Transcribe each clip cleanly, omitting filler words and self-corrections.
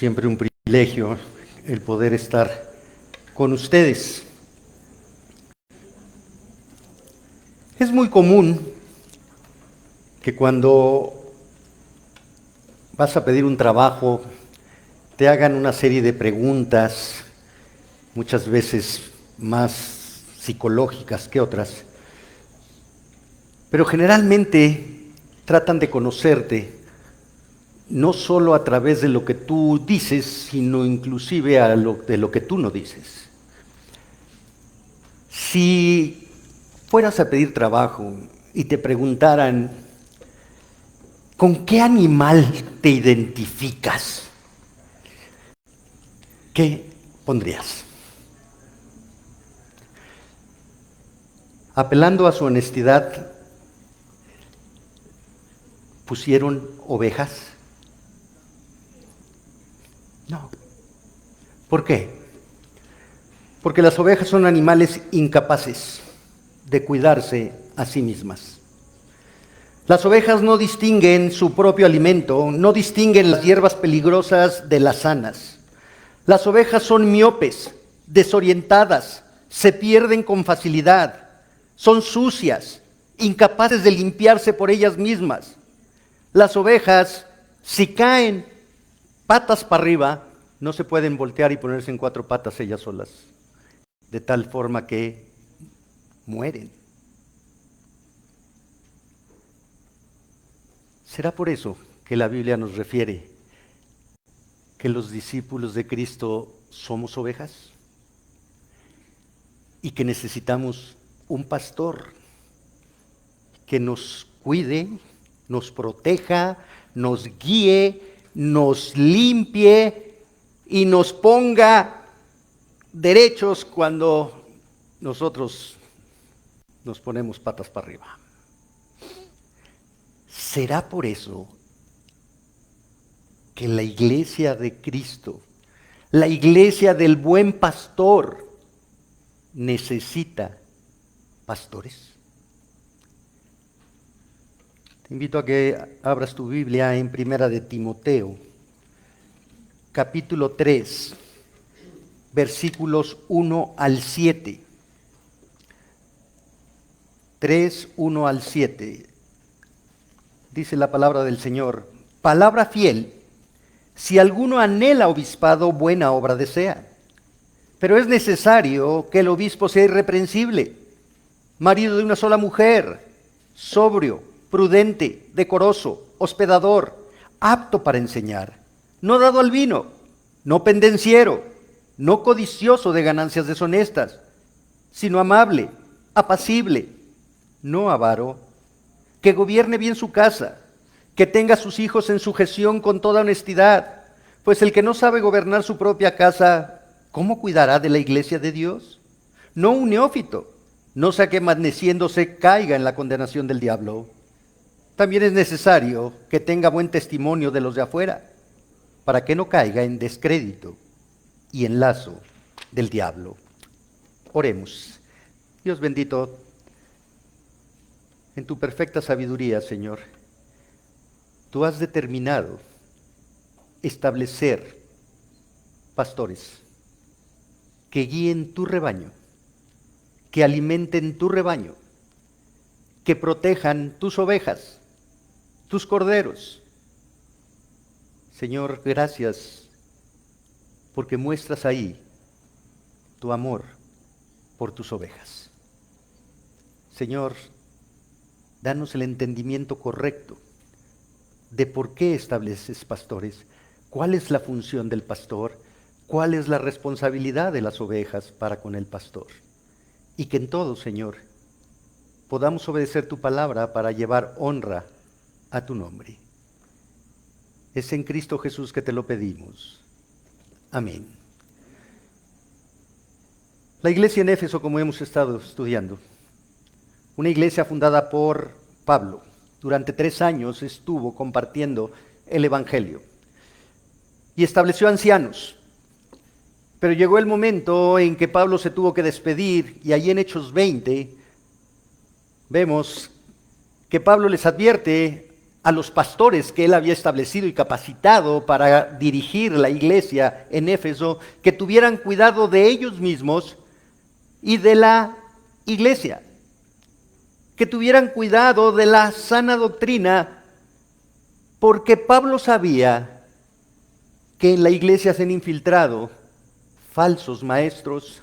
Siempre un privilegio el poder estar con ustedes. Es muy común que cuando vas a pedir un trabajo te hagan una serie de preguntas, muchas veces más psicológicas que otras, pero generalmente tratan de conocerte no solo a través de lo que tú dices, sino inclusive de lo que tú no dices. Si fueras a pedir trabajo y te preguntaran, ¿con qué animal te identificas? ¿Qué pondrías? Apelando a su honestidad, ¿pusieron ovejas? No. ¿Por qué? Porque las ovejas son animales incapaces de cuidarse a sí mismas. Las ovejas no distinguen su propio alimento, no distinguen las hierbas peligrosas de las sanas. Las ovejas son miopes, desorientadas, se pierden con facilidad, son sucias, incapaces de limpiarse por ellas mismas. Las ovejas, si caen patas para arriba, no se pueden voltear y ponerse en cuatro patas ellas solas, de tal forma que mueren. ¿Será por eso que la Biblia nos refiere que los discípulos de Cristo somos ovejas? Y que necesitamos un pastor que nos cuide, nos proteja, nos guíe, nos limpie y nos ponga derechos cuando nosotros nos ponemos patas para arriba. ¿Será por eso que la iglesia de Cristo, la iglesia del buen pastor, necesita pastores? Te invito a que abras tu Biblia en Primera de Timoteo, capítulo 3, versículos 1 al 7. 3, 1 al 7. Dice la palabra del Señor: palabra fiel, si alguno anhela obispado, buena obra desea. Pero es necesario que el obispo sea irreprensible, marido de una sola mujer, sobrio, prudente, decoroso, hospedador, apto para enseñar, no dado al vino, no pendenciero, no codicioso de ganancias deshonestas, sino amable, apacible, no avaro, que gobierne bien su casa, que tenga a sus hijos en sujeción con toda honestidad, pues el que no sabe gobernar su propia casa, ¿cómo cuidará de la iglesia de Dios? No un neófito, no sea que amaneciéndose caiga en la condenación del diablo. También es necesario que tenga buen testimonio de los de afuera, para que no caiga en descrédito y en lazo del diablo. Oremos. Dios bendito, en tu perfecta sabiduría, Señor, tú has determinado establecer pastores que guíen tu rebaño, que alimenten tu rebaño, que protejan tus ovejas, tus corderos. Señor, gracias porque muestras ahí tu amor por tus ovejas. Señor, danos el entendimiento correcto de por qué estableces pastores, cuál es la función del pastor, cuál es la responsabilidad de las ovejas para con el pastor. Y que en todo, Señor, podamos obedecer tu palabra para llevar honra a tu nombre. Es en Cristo Jesús que te lo pedimos. Amén. La iglesia en Éfeso, como hemos estado estudiando, una iglesia fundada por Pablo, durante 3 años estuvo compartiendo el Evangelio y estableció ancianos. Pero llegó el momento en que Pablo se tuvo que despedir, y allí en Hechos 20 vemos que Pablo les advierte a los pastores que él había establecido y capacitado para dirigir la iglesia en Éfeso, que tuvieran cuidado de ellos mismos y de la iglesia, que tuvieran cuidado de la sana doctrina, porque Pablo sabía que en la iglesia se han infiltrado falsos maestros,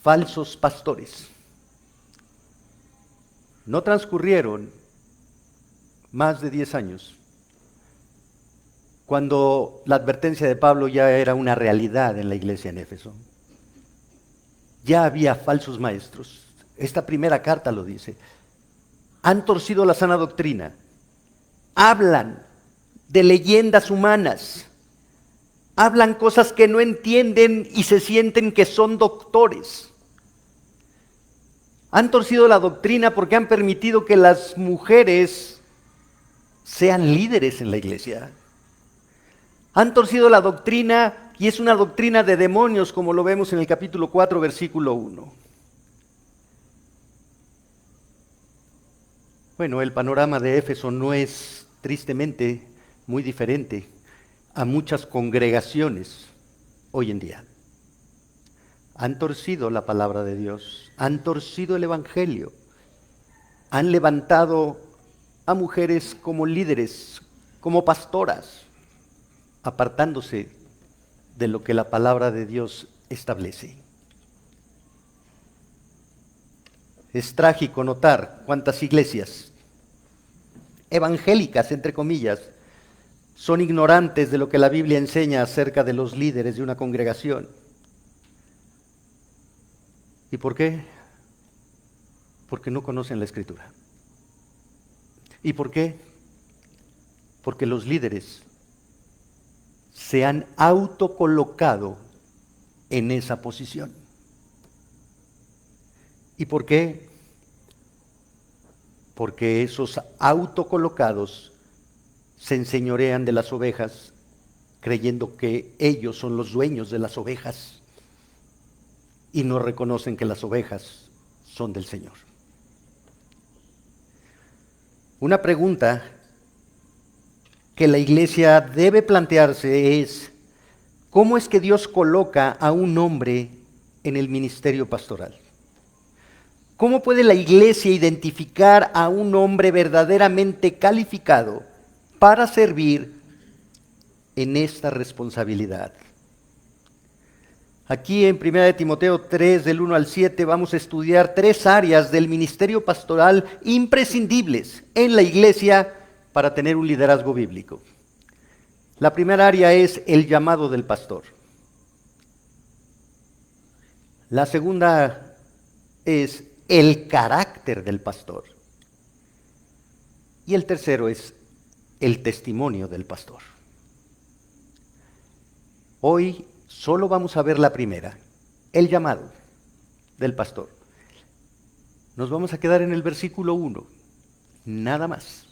falsos pastores. No transcurrieron más de 10 años cuando la advertencia de Pablo ya era una realidad en la iglesia en Éfeso. Ya había falsos maestros. Esta primera carta lo dice. Han torcido la sana doctrina. Hablan de leyendas humanas. Hablan cosas que no entienden y se sienten que son doctores. Han torcido la doctrina porque han permitido que las mujeres sean líderes en la iglesia. Han torcido la doctrina y es una doctrina de demonios, como lo vemos en el capítulo 4, versículo 1. Bueno, el panorama de Éfeso no es tristemente muy diferente a muchas congregaciones hoy en día. Han torcido la palabra de Dios, han torcido el evangelio, han levantado a mujeres como líderes, como pastoras, apartándose de lo que la palabra de Dios establece. Es trágico notar cuántas iglesias evangélicas, entre comillas, son ignorantes de lo que la Biblia enseña acerca de los líderes de una congregación. ¿Y por qué? Porque no conocen la Escritura. ¿Y por qué? Porque los líderes se han autocolocado en esa posición. ¿Y por qué? Porque esos autocolocados se enseñorean de las ovejas, creyendo que ellos son los dueños de las ovejas y no reconocen que las ovejas son del Señor. Una pregunta que la iglesia debe plantearse es: ¿cómo es que Dios coloca a un hombre en el ministerio pastoral? ¿Cómo puede la iglesia identificar a un hombre verdaderamente calificado para servir en esta responsabilidad? Aquí en 1 de Timoteo 3, del 1 al 7, vamos a estudiar 3 áreas del ministerio pastoral imprescindibles en la iglesia para tener un liderazgo bíblico. La primera área es el llamado del pastor. La segunda es el carácter del pastor. Y el tercero es el testimonio del pastor. Hoy solo vamos a ver la primera, el llamado del pastor. Nos vamos a quedar en el versículo 1, nada más.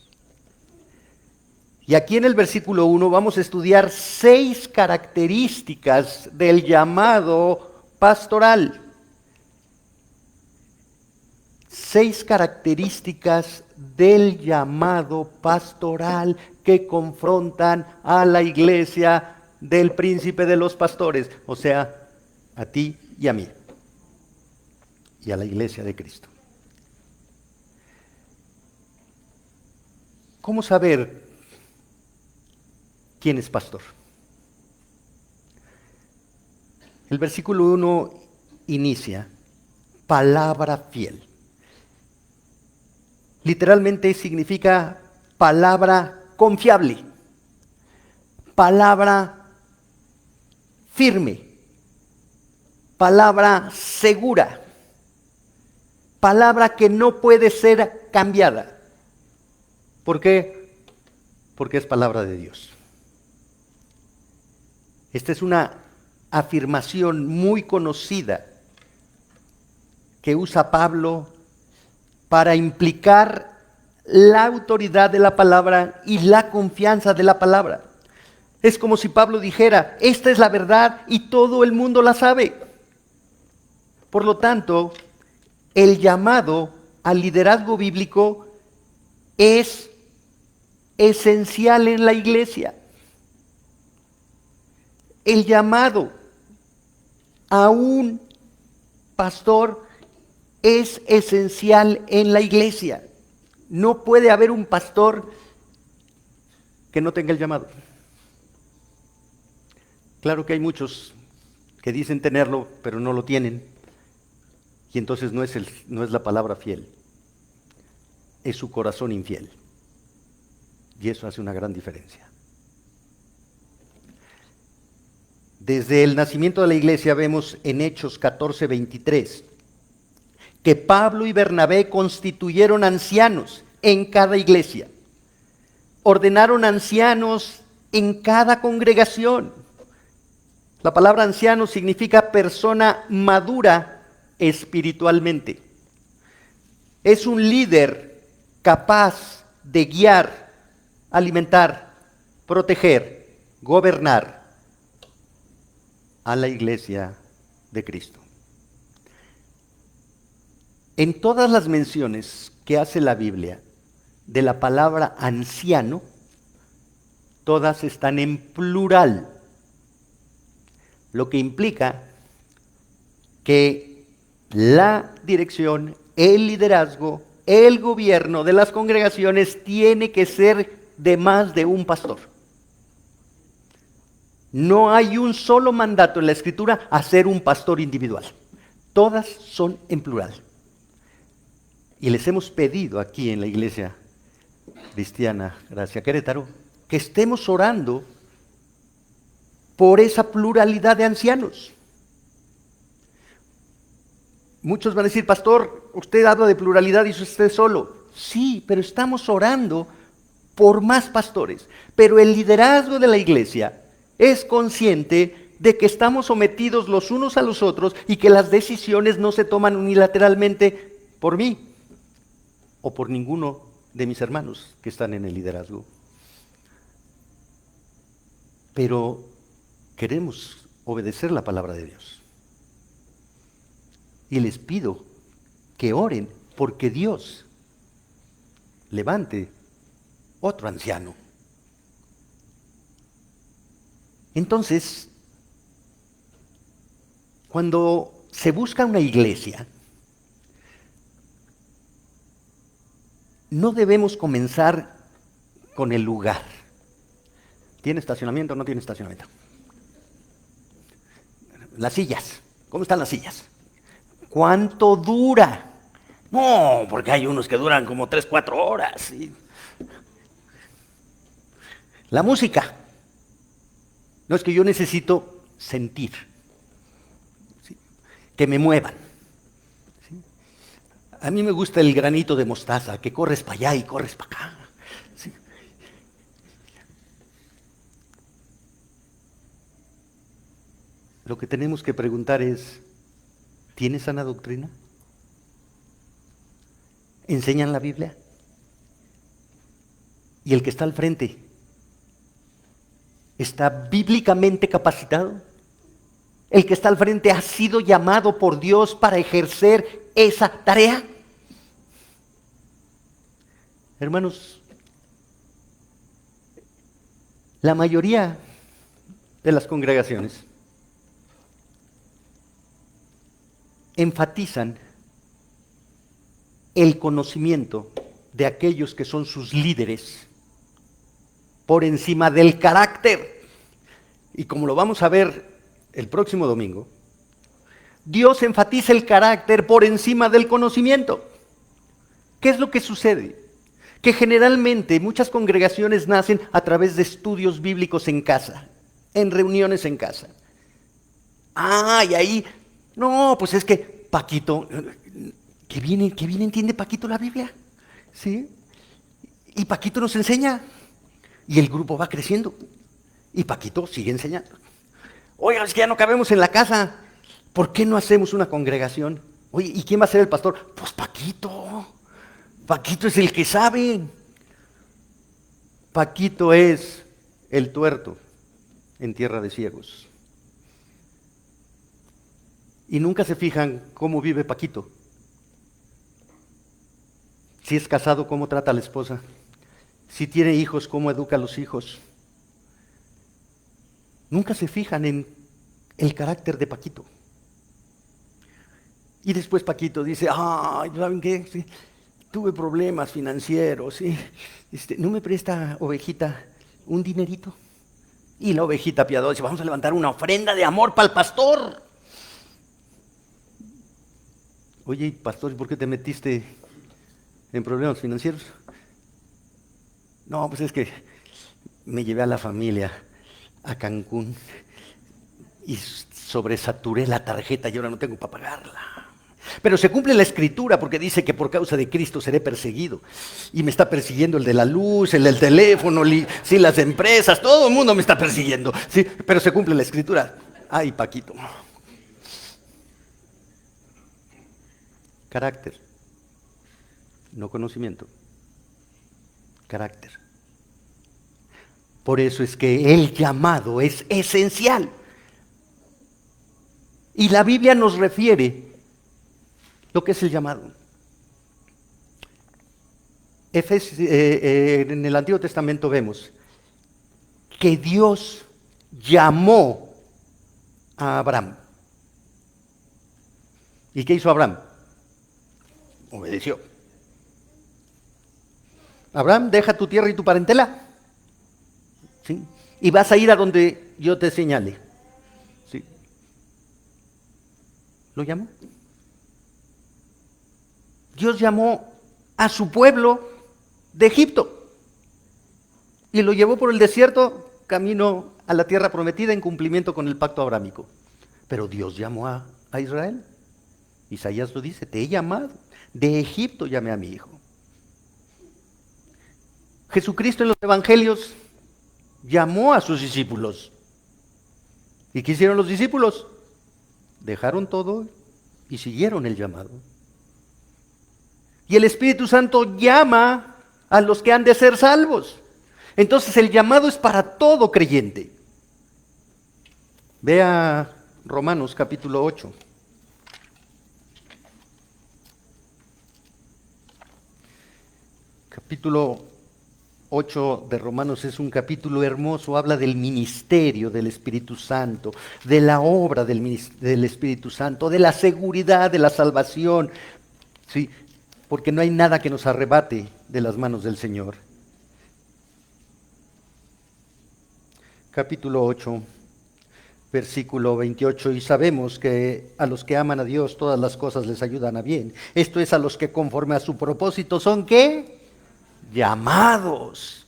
Y aquí en el versículo 1 vamos a estudiar 6 características del llamado pastoral. 6 características del llamado pastoral que confrontan a la iglesia del príncipe de los pastores, o sea, a ti y a mí, y a la iglesia de Cristo. ¿Cómo saber quién es pastor? El versículo 1 inicia, palabra fiel. Literalmente significa palabra confiable, palabra firme, palabra segura, palabra que no puede ser cambiada. ¿Por qué? Porque es palabra de Dios. Esta es una afirmación muy conocida que usa Pablo para implicar la autoridad de la palabra y la confianza de la palabra. Es como si Pablo dijera, esta es la verdad y todo el mundo la sabe. Por lo tanto, el llamado al liderazgo bíblico es esencial en la iglesia. El llamado a un pastor es esencial en la iglesia. No puede haber un pastor que no tenga el llamado. Claro que hay muchos que dicen tenerlo, pero no lo tienen. Y entonces no es la palabra fiel, es su corazón infiel. Y eso hace una gran diferencia. Desde el nacimiento de la iglesia vemos en Hechos 14:23 que Pablo y Bernabé constituyeron ancianos en cada iglesia. Ordenaron ancianos en cada congregación. La palabra anciano significa persona madura espiritualmente. Es un líder capaz de guiar, alimentar, proteger, gobernar a la iglesia de Cristo. En todas las menciones que hace la Biblia de la palabra anciano, todas están en plural, lo que implica que la dirección, el liderazgo, el gobierno de las congregaciones tiene que ser de más de un pastor. No hay un solo mandato en la Escritura a ser un pastor individual. Todas son en plural. Y les hemos pedido aquí en la Iglesia Cristiana Gracia Querétaro que estemos orando por esa pluralidad de ancianos. Muchos van a decir, pastor, usted habla de pluralidad y es usted solo. Sí, pero estamos orando por más pastores. Pero el liderazgo de la iglesia es consciente de que estamos sometidos los unos a los otros y que las decisiones no se toman unilateralmente por mí o por ninguno de mis hermanos que están en el liderazgo. Pero queremos obedecer la palabra de Dios. Y les pido que oren porque Dios levante otro anciano. Entonces, cuando se busca una iglesia, no debemos comenzar con el lugar. ¿Tiene estacionamiento o no tiene estacionamiento? Las sillas. ¿Cómo están las sillas? ¿Cuánto dura? No, porque hay unos que duran como 3, 4 horas. ¿Sí? La música. No, es que yo necesito sentir. ¿Sí? Que me muevan. ¿Sí? A mí me gusta el granito de mostaza, que corres para allá y corres para acá. ¿Sí? Lo que tenemos que preguntar es, ¿tiene sana doctrina? ¿Enseñan la Biblia? ¿Y el que está al frente está bíblicamente capacitado? ¿El que está al frente ha sido llamado por Dios para ejercer esa tarea? Hermanos, la mayoría de las congregaciones enfatizan el conocimiento de aquellos que son sus líderes por encima del carácter. Y como lo vamos a ver el próximo domingo, Dios enfatiza el carácter por encima del conocimiento. ¿Qué es lo que sucede? Que generalmente muchas congregaciones nacen a través de estudios bíblicos en casa, en reuniones en casa. Y ahí, no, pues es que Paquito, que bien entiende Paquito la Biblia, ¿sí? Y Paquito nos enseña, y el grupo va creciendo, y Paquito sigue enseñando. Oiga, es que ya no cabemos en la casa, ¿por qué no hacemos una congregación? Oye, ¿y quién va a ser el pastor? Pues Paquito. Paquito es el que sabe. Paquito es el tuerto en tierra de ciegos. Y nunca se fijan cómo vive Paquito. Si es casado, cómo trata a la esposa. Si tiene hijos, ¿cómo educa a los hijos? Nunca se fijan en el carácter de Paquito. Y después Paquito dice, ay, ¿saben qué? Sí, tuve problemas financieros, ¿sí? ¿No me presta, ovejita, un dinerito? Y la ovejita piadosa dice, vamos a levantar una ofrenda de amor para el pastor. Oye, pastor, ¿por qué te metiste en problemas financieros? No, pues es que me llevé a la familia a Cancún y sobresaturé la tarjeta y ahora no tengo para pagarla. Pero se cumple la escritura porque dice que por causa de Cristo seré perseguido. Y me está persiguiendo el de la luz, el del teléfono, sí, las empresas, todo el mundo me está persiguiendo. Sí, pero se cumple la escritura. Ay, Paquito. Carácter, no conocimiento. Carácter. Por eso es que el llamado es esencial. Y la Biblia nos refiere lo que es el llamado. En el Antiguo Testamento vemos que Dios llamó a Abraham. ¿Y qué hizo Abraham? Obedeció. Abraham, deja tu tierra y tu parentela. ¿Sí? Y vas a ir a donde yo te señale. ¿Sí? ¿Lo llamó? Dios llamó a su pueblo de Egipto y lo llevó por el desierto camino a la tierra prometida en cumplimiento con el pacto abrámico. Pero Dios llamó a Israel. Isaías lo dice, te he llamado, de Egipto llamé a mi hijo. Jesucristo en los evangelios llamó a sus discípulos. ¿Y qué hicieron los discípulos? Dejaron todo y siguieron el llamado. Y el Espíritu Santo llama a los que han de ser salvos. Entonces el llamado es para todo creyente. Vea Romanos capítulo 8. Capítulo 8 de Romanos es un capítulo hermoso, habla del ministerio del Espíritu Santo, de la obra del Espíritu Santo, de la seguridad de la salvación. Sí, porque no hay nada que nos arrebate de las manos del Señor. Capítulo 8, versículo 28, y sabemos que a los que aman a Dios todas las cosas les ayudan a bien. Esto es a los que conforme a su propósito son ¿qué? Llamados.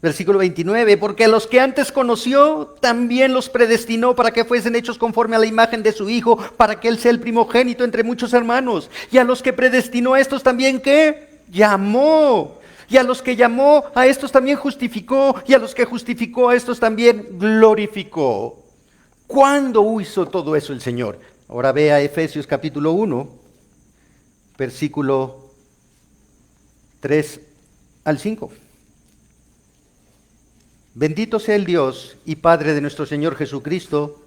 Versículo 29, porque a los que antes conoció, también los predestinó para que fuesen hechos conforme a la imagen de su Hijo, para que Él sea el primogénito entre muchos hermanos. Y a los que predestinó a estos también, ¿qué? Llamó. Y a los que llamó a estos también justificó. Y a los que justificó a estos también glorificó. ¿Cuándo hizo todo eso el Señor? Ahora vea Efesios capítulo 1, versículo 3 al 5. Bendito sea el Dios y Padre de nuestro Señor Jesucristo,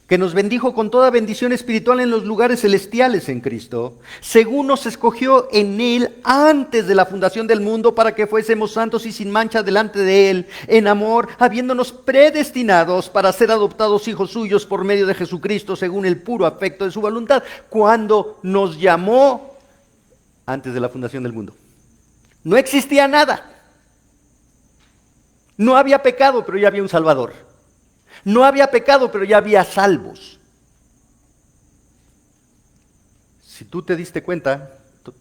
que nos bendijo con toda bendición espiritual en los lugares celestiales en Cristo, según nos escogió en Él antes de la fundación del mundo, para que fuésemos santos y sin mancha delante de Él, en amor, habiéndonos predestinados para ser adoptados hijos suyos por medio de Jesucristo, según el puro afecto de su voluntad, cuando nos llamó antes de la fundación del mundo. No existía nada. No había pecado, pero ya había un Salvador. No había pecado, pero ya había salvos. Si tú te diste cuenta,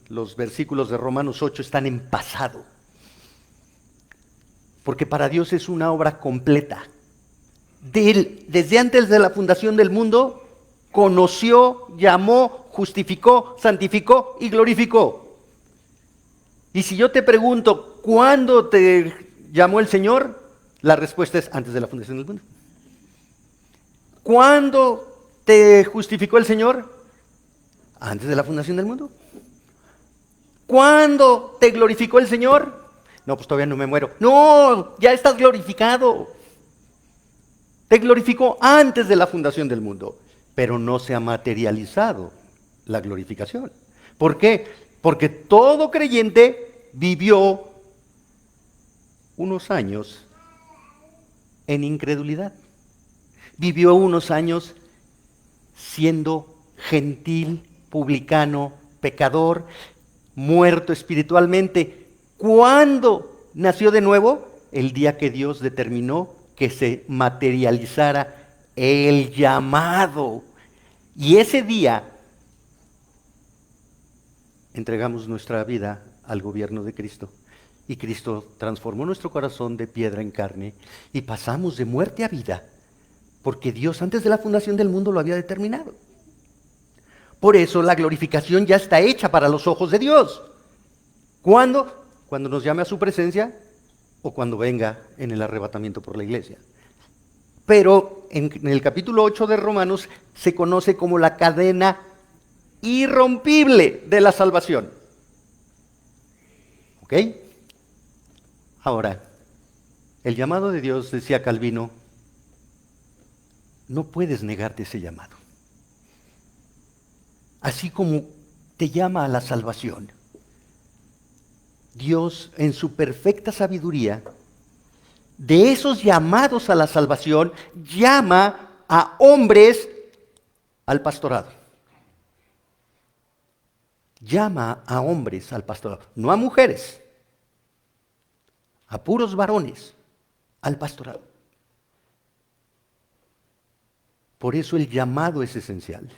los versículos de Romanos 8 están en pasado. Porque para Dios es una obra completa. Desde antes de la fundación del mundo, conoció, llamó, justificó, santificó y glorificó. Y si yo te pregunto, ¿cuándo te llamó el Señor? La respuesta es antes de la fundación del mundo. ¿Cuándo te justificó el Señor? Antes de la fundación del mundo. ¿Cuándo te glorificó el Señor? No, pues todavía no me muero. No, ya estás glorificado. Te glorificó antes de la fundación del mundo, pero no se ha materializado la glorificación. ¿Por qué? Porque todo creyente vivió unos años en incredulidad. Vivió unos años siendo gentil, publicano, pecador, muerto espiritualmente. ¿Cuándo nació de nuevo? El día que Dios determinó que se materializara el llamado. Y ese día entregamos nuestra vida al gobierno de Cristo. Y Cristo transformó nuestro corazón de piedra en carne y pasamos de muerte a vida, porque Dios antes de la fundación del mundo lo había determinado. Por eso la glorificación ya está hecha para los ojos de Dios. ¿Cuándo? Cuando nos llame a su presencia o cuando venga en el arrebatamiento por la iglesia. Pero en el capítulo 8 de Romanos se conoce como la cadena irrompible de la salvación. ¿Ok? Ahora, el llamado de Dios, decía Calvino, no puedes negarte ese llamado. Así como te llama a la salvación, Dios en su perfecta sabiduría, de esos llamados a la salvación, llama a hombres al pastorado. Llama a hombres al pastorado, no a mujeres, a puros varones al pastorado. Por eso el llamado es esencial.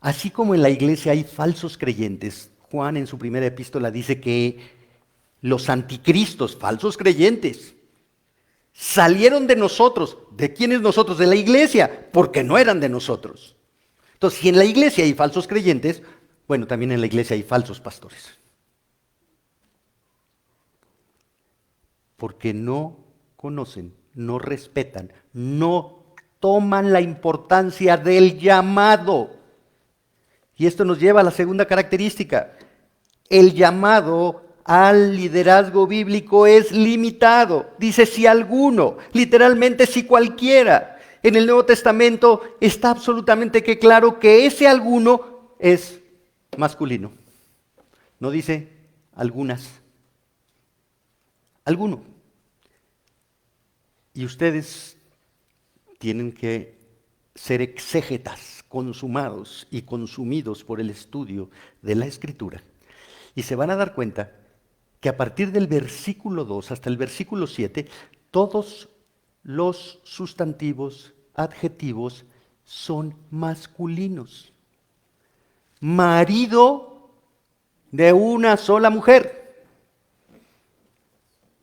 Así como en la iglesia hay falsos creyentes, Juan en su primera epístola dice que los anticristos, falsos creyentes, salieron de nosotros. ¿De quiénes nosotros? De la iglesia, porque no eran de nosotros. Entonces, si en la iglesia hay falsos creyentes, bueno, también en la iglesia hay falsos pastores. Porque no conocen, no respetan, no toman la importancia del llamado. Y esto nos lleva a la segunda característica. El llamado al liderazgo bíblico es limitado. Dice si alguno, literalmente si cualquiera. En el Nuevo Testamento está absolutamente que claro que ese alguno es masculino. No dice algunas. Alguno. Y ustedes tienen que ser exégetas, consumados y consumidos por el estudio de la Escritura. Y se van a dar cuenta que a partir del versículo 2 hasta el versículo 7, todos los sustantivos, adjetivos, son masculinos. Marido de una sola mujer.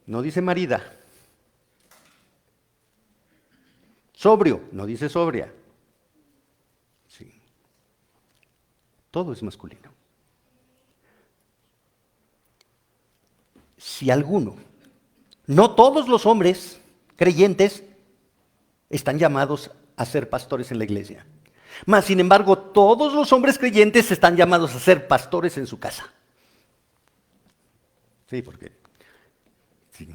No dice marida. Sobrio, no dice sobria. Sí. Todo es masculino. Si alguno, no todos los hombres creyentes están llamados a ser pastores en la iglesia. Mas, sin embargo, todos los hombres creyentes están llamados a ser pastores en su casa. Sí, porque sí,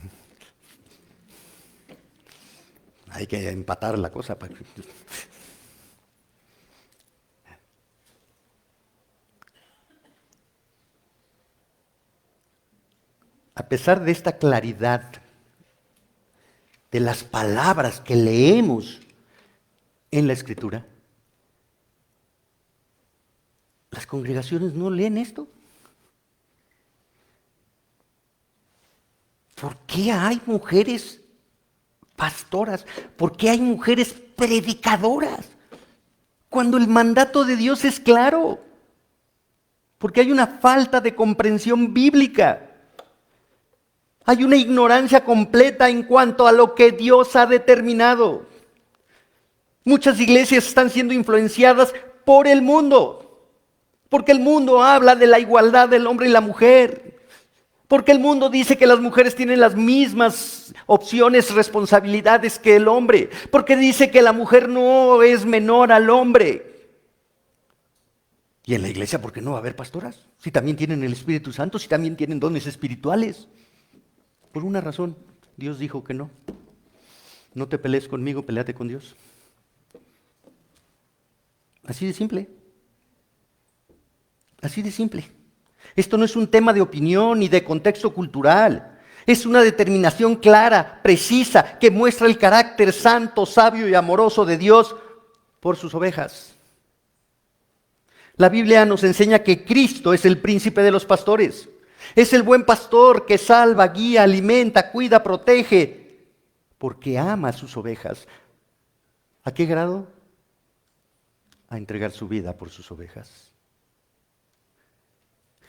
hay que empatar la cosa. A pesar de esta claridad de las palabras que leemos en la Escritura, las congregaciones no leen esto. ¿Por qué hay mujeres pastoras? ¿Por qué hay mujeres predicadoras? Cuando el mandato de Dios es claro. Porque hay una falta de comprensión bíblica. Hay una ignorancia completa en cuanto a lo que Dios ha determinado. Muchas iglesias están siendo influenciadas por el mundo, porque el mundo habla de la igualdad del hombre y la mujer, porque el mundo dice que las mujeres tienen las mismas opciones, responsabilidades que el hombre, porque dice que la mujer no es menor al hombre. Y en la iglesia, ¿por qué no va a haber pastoras? Si también tienen el Espíritu Santo, si también tienen dones espirituales. Por una razón, Dios dijo que no. No te pelees conmigo, peleate con Dios. Así de simple. Así de simple. Esto no es un tema de opinión ni de contexto cultural. Es una determinación clara, precisa, que muestra el carácter santo, sabio y amoroso de Dios por sus ovejas. La Biblia nos enseña que Cristo es el príncipe de los pastores. Es el buen pastor que salva, guía, alimenta, cuida, protege, porque ama a sus ovejas. ¿A qué grado? A entregar su vida por sus ovejas.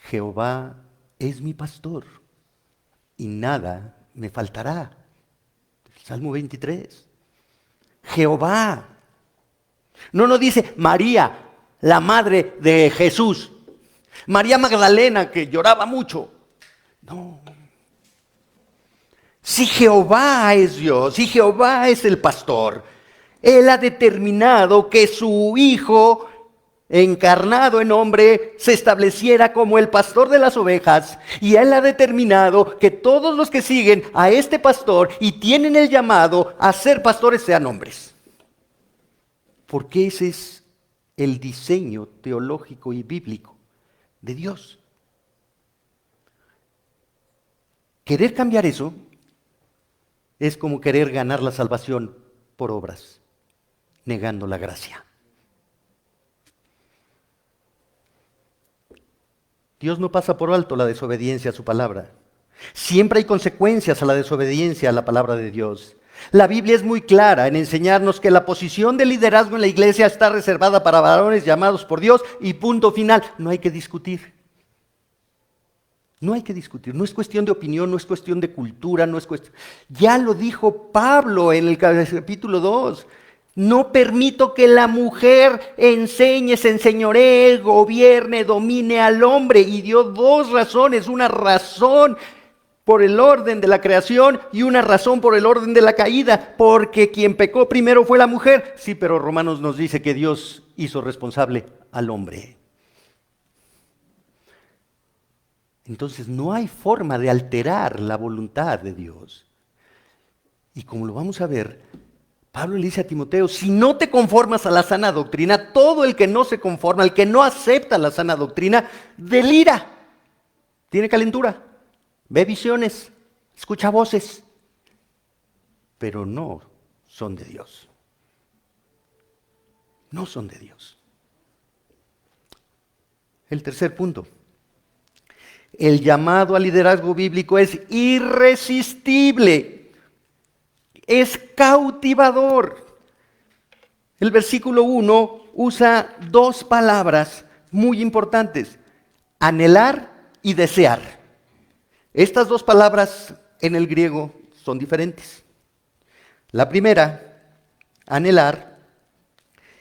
Jehová es mi pastor y nada me faltará. Salmo 23. Jehová. No nos dice María, la madre de Jesús. María Magdalena, que lloraba mucho. No. Si Jehová es Dios, si Jehová es el pastor, Él ha determinado que su Hijo, encarnado en hombre, se estableciera como el pastor de las ovejas, y Él ha determinado que todos los que siguen a este pastor y tienen el llamado a ser pastores sean hombres. Porque ese es el diseño teológico y bíblico de Dios. Querer cambiar eso es como querer ganar la salvación por obras, negando la gracia. Dios no pasa por alto la desobediencia a su palabra. Siempre hay consecuencias a la desobediencia a la palabra de Dios. La Biblia es muy clara en enseñarnos que la posición de liderazgo en la iglesia está reservada para varones llamados por Dios y punto final. No hay que discutir. No hay que discutir. No es cuestión de opinión, no es cuestión de cultura, no es cuestión. Ya lo dijo Pablo en el capítulo 2. No permito que la mujer enseñe, se enseñoree, gobierne, domine al hombre. Y dio dos razones. Una razón por el orden de la creación y una razón por el orden de la caída. Porque quien pecó primero fue la mujer. Sí, pero Romanos nos dice que Dios hizo responsable al hombre. Entonces no hay forma de alterar la voluntad de Dios. Y como lo vamos a ver, Pablo le dice a Timoteo, si no te conformas a la sana doctrina, todo el que no se conforma, el que no acepta la sana doctrina, delira, tiene calentura, ve visiones, escucha voces, pero no son de Dios. No son de Dios. El tercer punto. El llamado al liderazgo bíblico es irresistible, es cautivador. El versículo 1 usa dos palabras muy importantes, anhelar y desear. Estas dos palabras en el griego son diferentes. La primera, anhelar,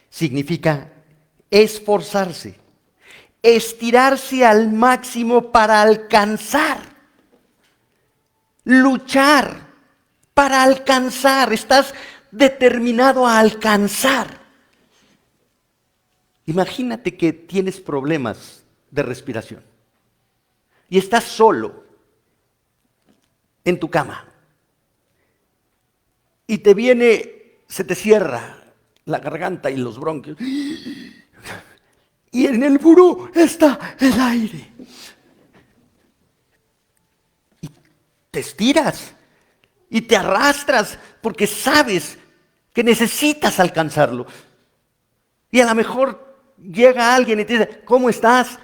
significa esforzarse. Estirarse al máximo para alcanzar, luchar para alcanzar, estás determinado a alcanzar. Imagínate que tienes problemas de respiración y estás solo en tu cama y se te cierra la garganta y los bronquios. Y en el buró está el aire. Y te estiras y te arrastras porque sabes que necesitas alcanzarlo. Y a lo mejor llega alguien y te dice, ¿cómo estás?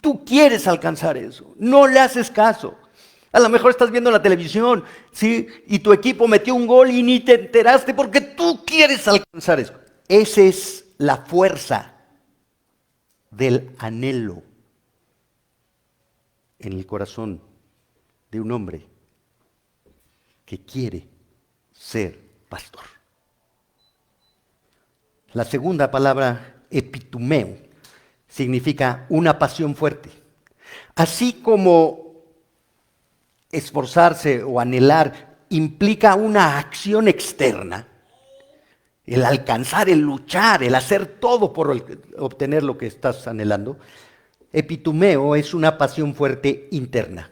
Tú quieres alcanzar eso, no le haces caso. A lo mejor estás viendo la televisión, ¿sí? Y tu equipo metió un gol y ni te enteraste porque tú quieres alcanzar eso. Esa es la fuerza del anhelo en el corazón de un hombre que quiere ser pastor. La segunda palabra, epitumeo, significa una pasión fuerte. Así como esforzarse o anhelar implica una acción externa, el alcanzar, el luchar, el hacer todo por obtener lo que estás anhelando, epitumeo es una pasión fuerte interna.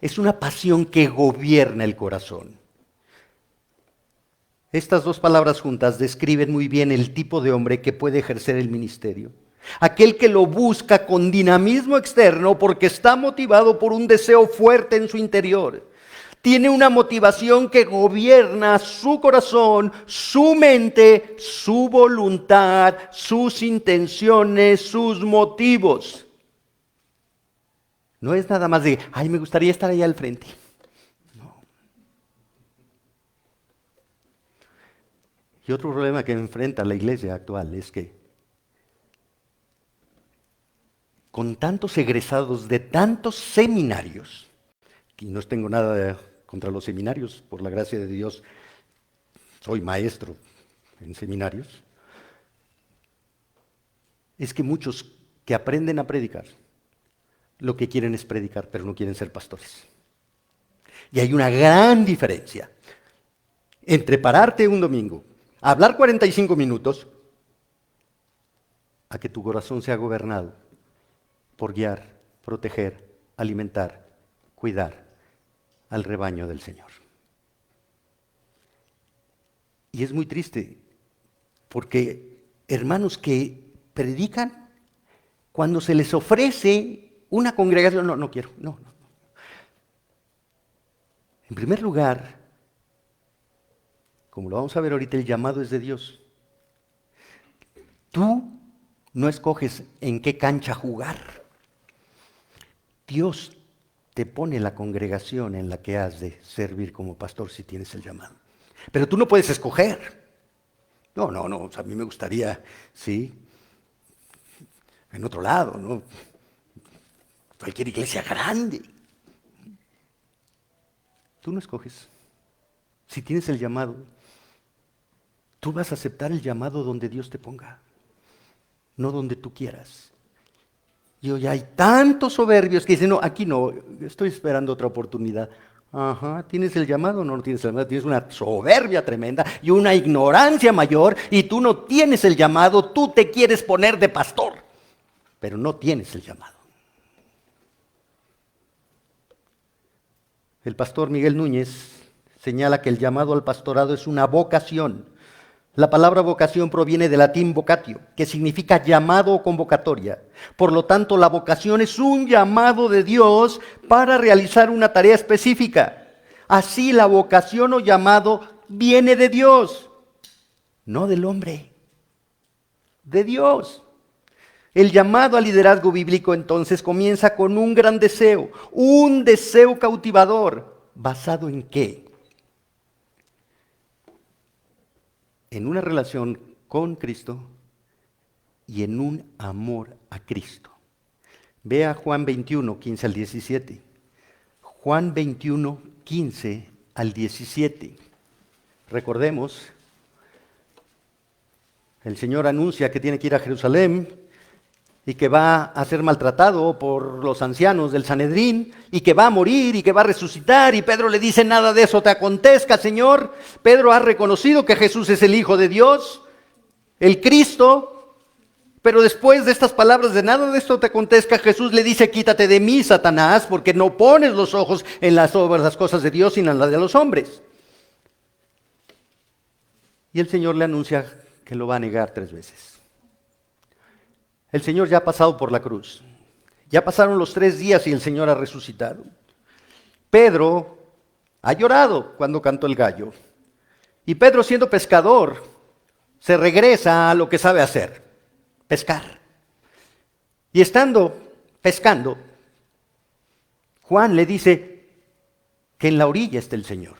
Es una pasión que gobierna el corazón. Estas dos palabras juntas describen muy bien el tipo de hombre que puede ejercer el ministerio. Aquel que lo busca con dinamismo externo porque está motivado por un deseo fuerte en su interior. Tiene una motivación que gobierna su corazón, su mente, su voluntad, sus intenciones, sus motivos. No es nada más de, ay, me gustaría estar ahí al frente. No. Y otro problema que enfrenta la iglesia actual es que con tantos egresados de tantos seminarios, y no tengo nada contra los seminarios, por la gracia de Dios, soy maestro en seminarios, es que muchos que aprenden a predicar, lo que quieren es predicar, pero no quieren ser pastores. Y hay una gran diferencia entre pararte un domingo, hablar 45 minutos, a que tu corazón sea gobernado por guiar, proteger, alimentar, cuidar al rebaño del Señor. Y es muy triste, porque hermanos que predican, cuando se les ofrece una congregación, no quiero, no. En primer lugar, como lo vamos a ver ahorita, el llamado es de Dios. Tú no escoges en qué cancha jugar. Dios te pone la congregación en la que has de servir como pastor si tienes el llamado. Pero tú no puedes escoger. No, o sea, a mí me gustaría, sí, en otro lado, ¿no? Cualquier iglesia grande. Tú no escoges. Si tienes el llamado, tú vas a aceptar el llamado donde Dios te ponga, no donde tú quieras. Y hoy hay tantos soberbios que dicen, no, aquí no, estoy esperando otra oportunidad. Ajá, ¿tienes el llamado o no tienes el llamado? Tienes una soberbia tremenda y una ignorancia mayor y tú no tienes el llamado, tú te quieres poner de pastor, pero no tienes el llamado. El pastor Miguel Núñez señala que el llamado al pastorado es una vocación. La palabra vocación proviene del latín vocatio, que significa llamado o convocatoria. Por lo tanto, la vocación es un llamado de Dios para realizar una tarea específica. Así, la vocación o llamado viene de Dios, no del hombre, de Dios. El llamado al liderazgo bíblico entonces comienza con un gran deseo, un deseo cautivador. ¿Basado en qué? En una relación con Cristo y en un amor a Cristo. Vea Juan 21, 15 al 17. Juan 21, 15 al 17. Recordemos, el Señor anuncia que tiene que ir a Jerusalén y que va a ser maltratado por los ancianos del Sanedrín y que va a morir y que va a resucitar, y Pedro le dice, nada de eso te acontezca, Señor. Pedro ha reconocido que Jesús es el Hijo de Dios, el Cristo, pero después de estas palabras de nada de esto te acontezca, Jesús le dice, quítate de mí, Satanás, porque no pones los ojos en las cosas de Dios, sino en las de los hombres. Y el Señor le anuncia que lo va a negar 3 veces. El Señor ya ha pasado por la cruz. Ya pasaron los 3 días y el Señor ha resucitado. Pedro ha llorado cuando cantó el gallo. Y Pedro, siendo pescador, se regresa a lo que sabe hacer, pescar. Y estando pescando, Juan le dice que en la orilla está el Señor.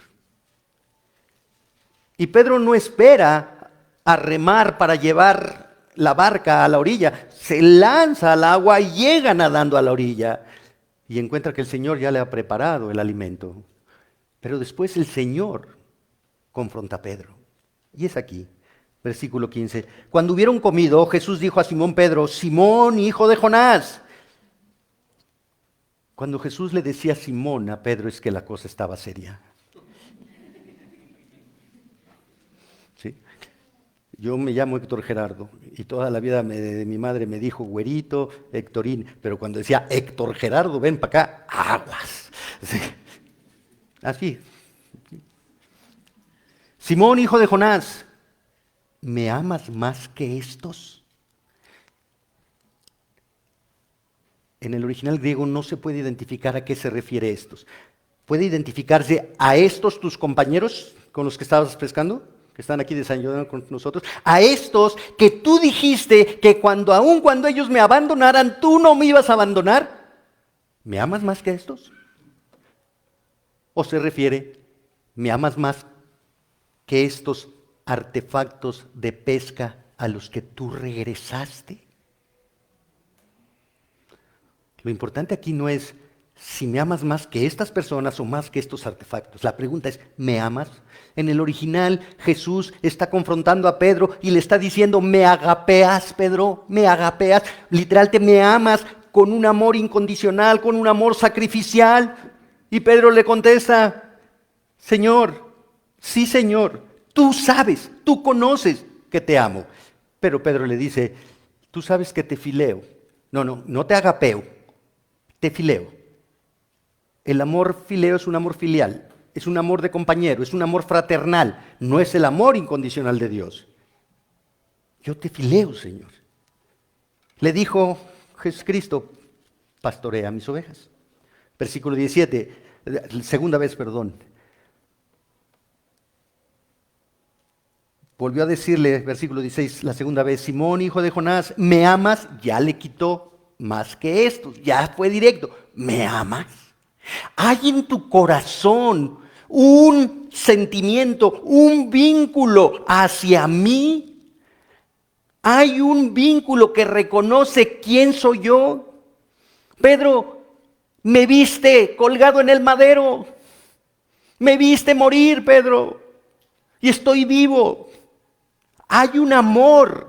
Y Pedro no espera a remar para llevar la barca a la orilla, se lanza al agua y llega nadando a la orilla y encuentra que el Señor ya le ha preparado el alimento. Pero después el Señor confronta a Pedro. Y es aquí, versículo 15. Cuando hubieron comido, Jesús dijo a Simón Pedro, Simón, hijo de Jonás. Cuando Jesús le decía Simón a Pedro es que la cosa estaba seria. ¿Sí? Yo me llamo Héctor Gerardo y toda la vida mi madre me dijo güerito, Héctorín, pero cuando decía Héctor Gerardo, ven para acá, aguas. Sí. Así. Simón, hijo de Jonás, ¿me amas más que estos? En el original griego no se puede identificar a qué se refiere estos. ¿Puede identificarse a estos tus compañeros con los que estabas pescando? Que están aquí desayunando con nosotros. A estos que tú dijiste que aun cuando ellos me abandonaran, tú no me ibas a abandonar. ¿Me amas más que a estos? ¿O se refiere, me amas más que estos artefactos de pesca a los que tú regresaste? Lo importante aquí no es si me amas más que estas personas o más que estos artefactos. La pregunta es, ¿me amas? En el original, Jesús está confrontando a Pedro y le está diciendo, ¿me agapeas, Pedro? ¿Me agapeas? Literal, te me amas con un amor incondicional, con un amor sacrificial. Y Pedro le contesta, Señor, sí, Señor, tú sabes, tú conoces que te amo. Pero Pedro le dice, tú sabes que te fileo. No te agapeo, te fileo. El amor fileo es un amor filial, es un amor de compañero, es un amor fraternal, no es el amor incondicional de Dios. Yo te fileo, Señor. Le dijo Jesucristo, pastorea mis ovejas. Versículo 17, segunda vez, perdón. Volvió a decirle, versículo 16, la segunda vez, Simón, hijo de Jonás, ¿me amas? Ya le quitó más que esto, ya fue directo, ¿me amas? Hay en tu corazón un sentimiento, un vínculo hacia mí. Hay un vínculo que reconoce quién soy yo. Pedro, me viste colgado en el madero. Me viste morir, Pedro. Y estoy vivo. Hay un amor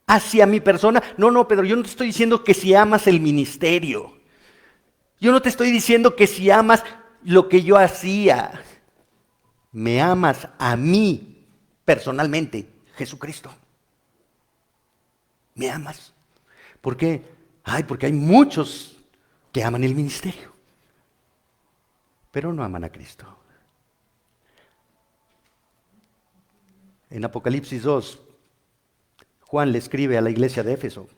hacia mi persona. No, Pedro, yo no te estoy diciendo que si amas el ministerio. Yo no te estoy diciendo que si amas lo que yo hacía. Me amas a mí personalmente, Jesucristo. ¿Me amas? ¿Por qué? Porque hay muchos que aman el ministerio, pero no aman a Cristo. En Apocalipsis 2, Juan le escribe a la iglesia de Éfeso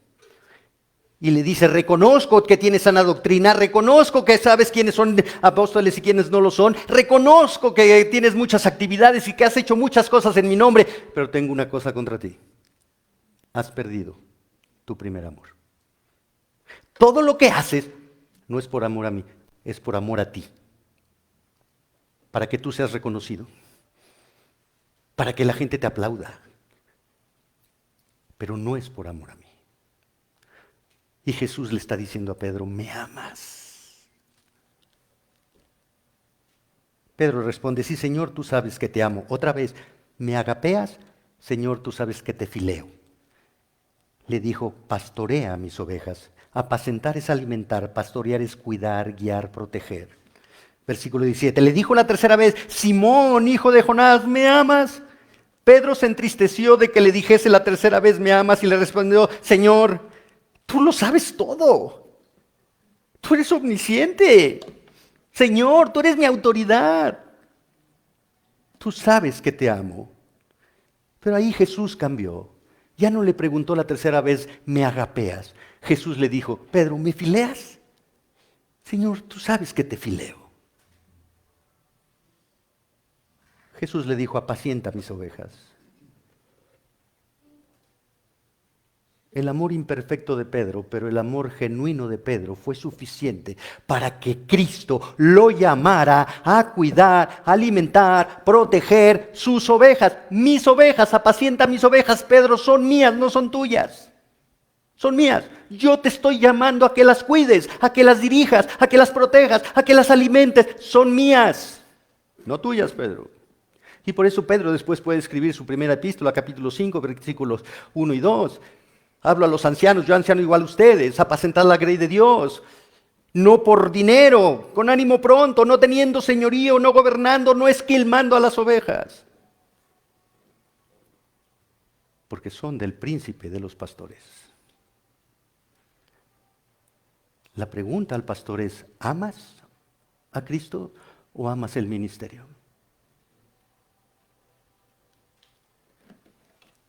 y le dice, reconozco que tienes sana doctrina, reconozco que sabes quiénes son apóstoles y quiénes no lo son, reconozco que tienes muchas actividades y que has hecho muchas cosas en mi nombre, pero tengo una cosa contra ti. Has perdido tu primer amor. Todo lo que haces no es por amor a mí, es por amor a ti. Para que tú seas reconocido. Para que la gente te aplauda. Pero no es por amor a mí. Y Jesús le está diciendo a Pedro, ¿me amas? Pedro responde, sí, Señor, tú sabes que te amo. Otra vez, ¿me agapeas? Señor, tú sabes que te fileo. Le dijo, pastorea mis ovejas. Apacentar es alimentar, pastorear es cuidar, guiar, proteger. Versículo 17, le dijo la tercera vez, Simón, hijo de Jonás, ¿me amas? Pedro se entristeció de que le dijese la tercera vez, ¿me amas? Y le respondió, Señor, tú lo sabes todo. Tú eres omnisciente. Señor, tú eres mi autoridad. Tú sabes que te amo. Pero ahí Jesús cambió. Ya no le preguntó la tercera vez, ¿me agapeas? Jesús le dijo, Pedro, ¿me fileas? Señor, tú sabes que te fileo. Jesús le dijo, apacienta mis ovejas. El amor imperfecto de Pedro, pero el amor genuino de Pedro fue suficiente para que Cristo lo llamara a cuidar, alimentar, proteger sus ovejas. Mis ovejas, apacienta mis ovejas, Pedro, son mías, no son tuyas. Son mías. Yo te estoy llamando a que las cuides, a que las dirijas, a que las protejas, a que las alimentes. Son mías, no tuyas, Pedro. Y por eso Pedro después puede escribir su primera epístola, capítulo 5, versículos 1 y 2. Hablo a los ancianos, yo anciano igual a ustedes, apacentad la grey de Dios, no por dinero, con ánimo pronto, no teniendo señorío, no gobernando, no esquilmando a las ovejas, porque son del príncipe de los pastores. La pregunta al pastor es, ¿amas a Cristo o amas el ministerio?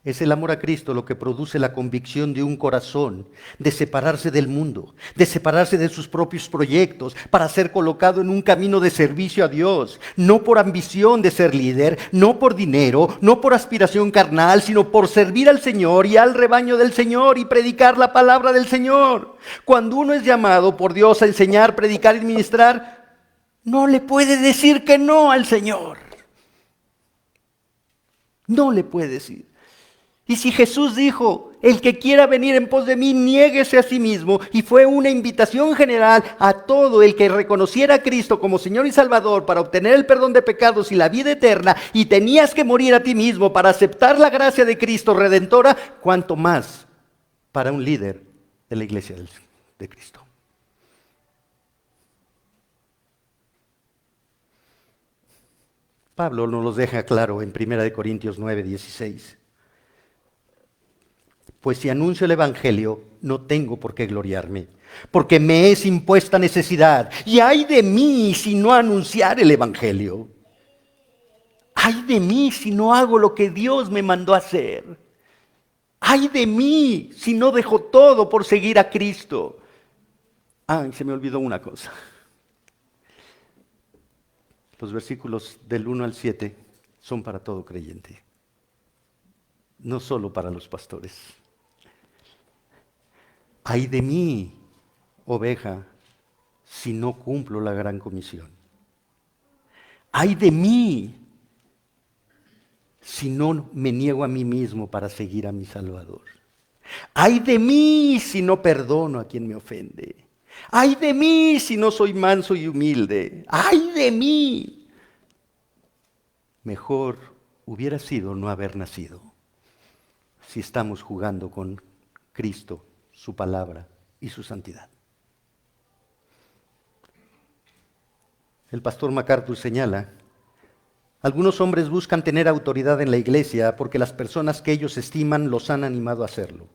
Es el amor a Cristo lo que produce la convicción de un corazón de separarse del mundo, de separarse de sus propios proyectos para ser colocado en un camino de servicio a Dios, no por ambición de ser líder, no por dinero, no por aspiración carnal, sino por servir al Señor y al rebaño del Señor y predicar la palabra del Señor. Cuando uno es llamado por Dios a enseñar, predicar y ministrar, no le puede decir que no al Señor. No le puede decir. Y si Jesús dijo, el que quiera venir en pos de mí, niéguese a sí mismo, y fue una invitación general a todo el que reconociera a Cristo como Señor y Salvador para obtener el perdón de pecados y la vida eterna, y tenías que morir a ti mismo para aceptar la gracia de Cristo redentora, cuanto más para un líder de la iglesia de Cristo. Pablo nos los deja claro en 1 Corintios 9:16. Pues si anuncio el Evangelio, no tengo por qué gloriarme, porque me es impuesta necesidad. Y ay de mí si no anunciar el Evangelio. Ay de mí si no hago lo que Dios me mandó a hacer. Ay de mí si no dejo todo por seguir a Cristo. Ay, se me olvidó una cosa. Los versículos del 1 al 7 son para todo creyente, no solo para los pastores. Ay de mí, oveja, si no cumplo la gran comisión. Ay de mí, si no me niego a mí mismo para seguir a mi Salvador. Ay de mí, si no perdono a quien me ofende. Ay de mí, si no soy manso y humilde. Ay de mí. Mejor hubiera sido no haber nacido si estamos jugando con Cristo, su palabra y su santidad. El pastor MacArthur señala, algunos hombres buscan tener autoridad en la iglesia porque las personas que ellos estiman los han animado a hacerlo.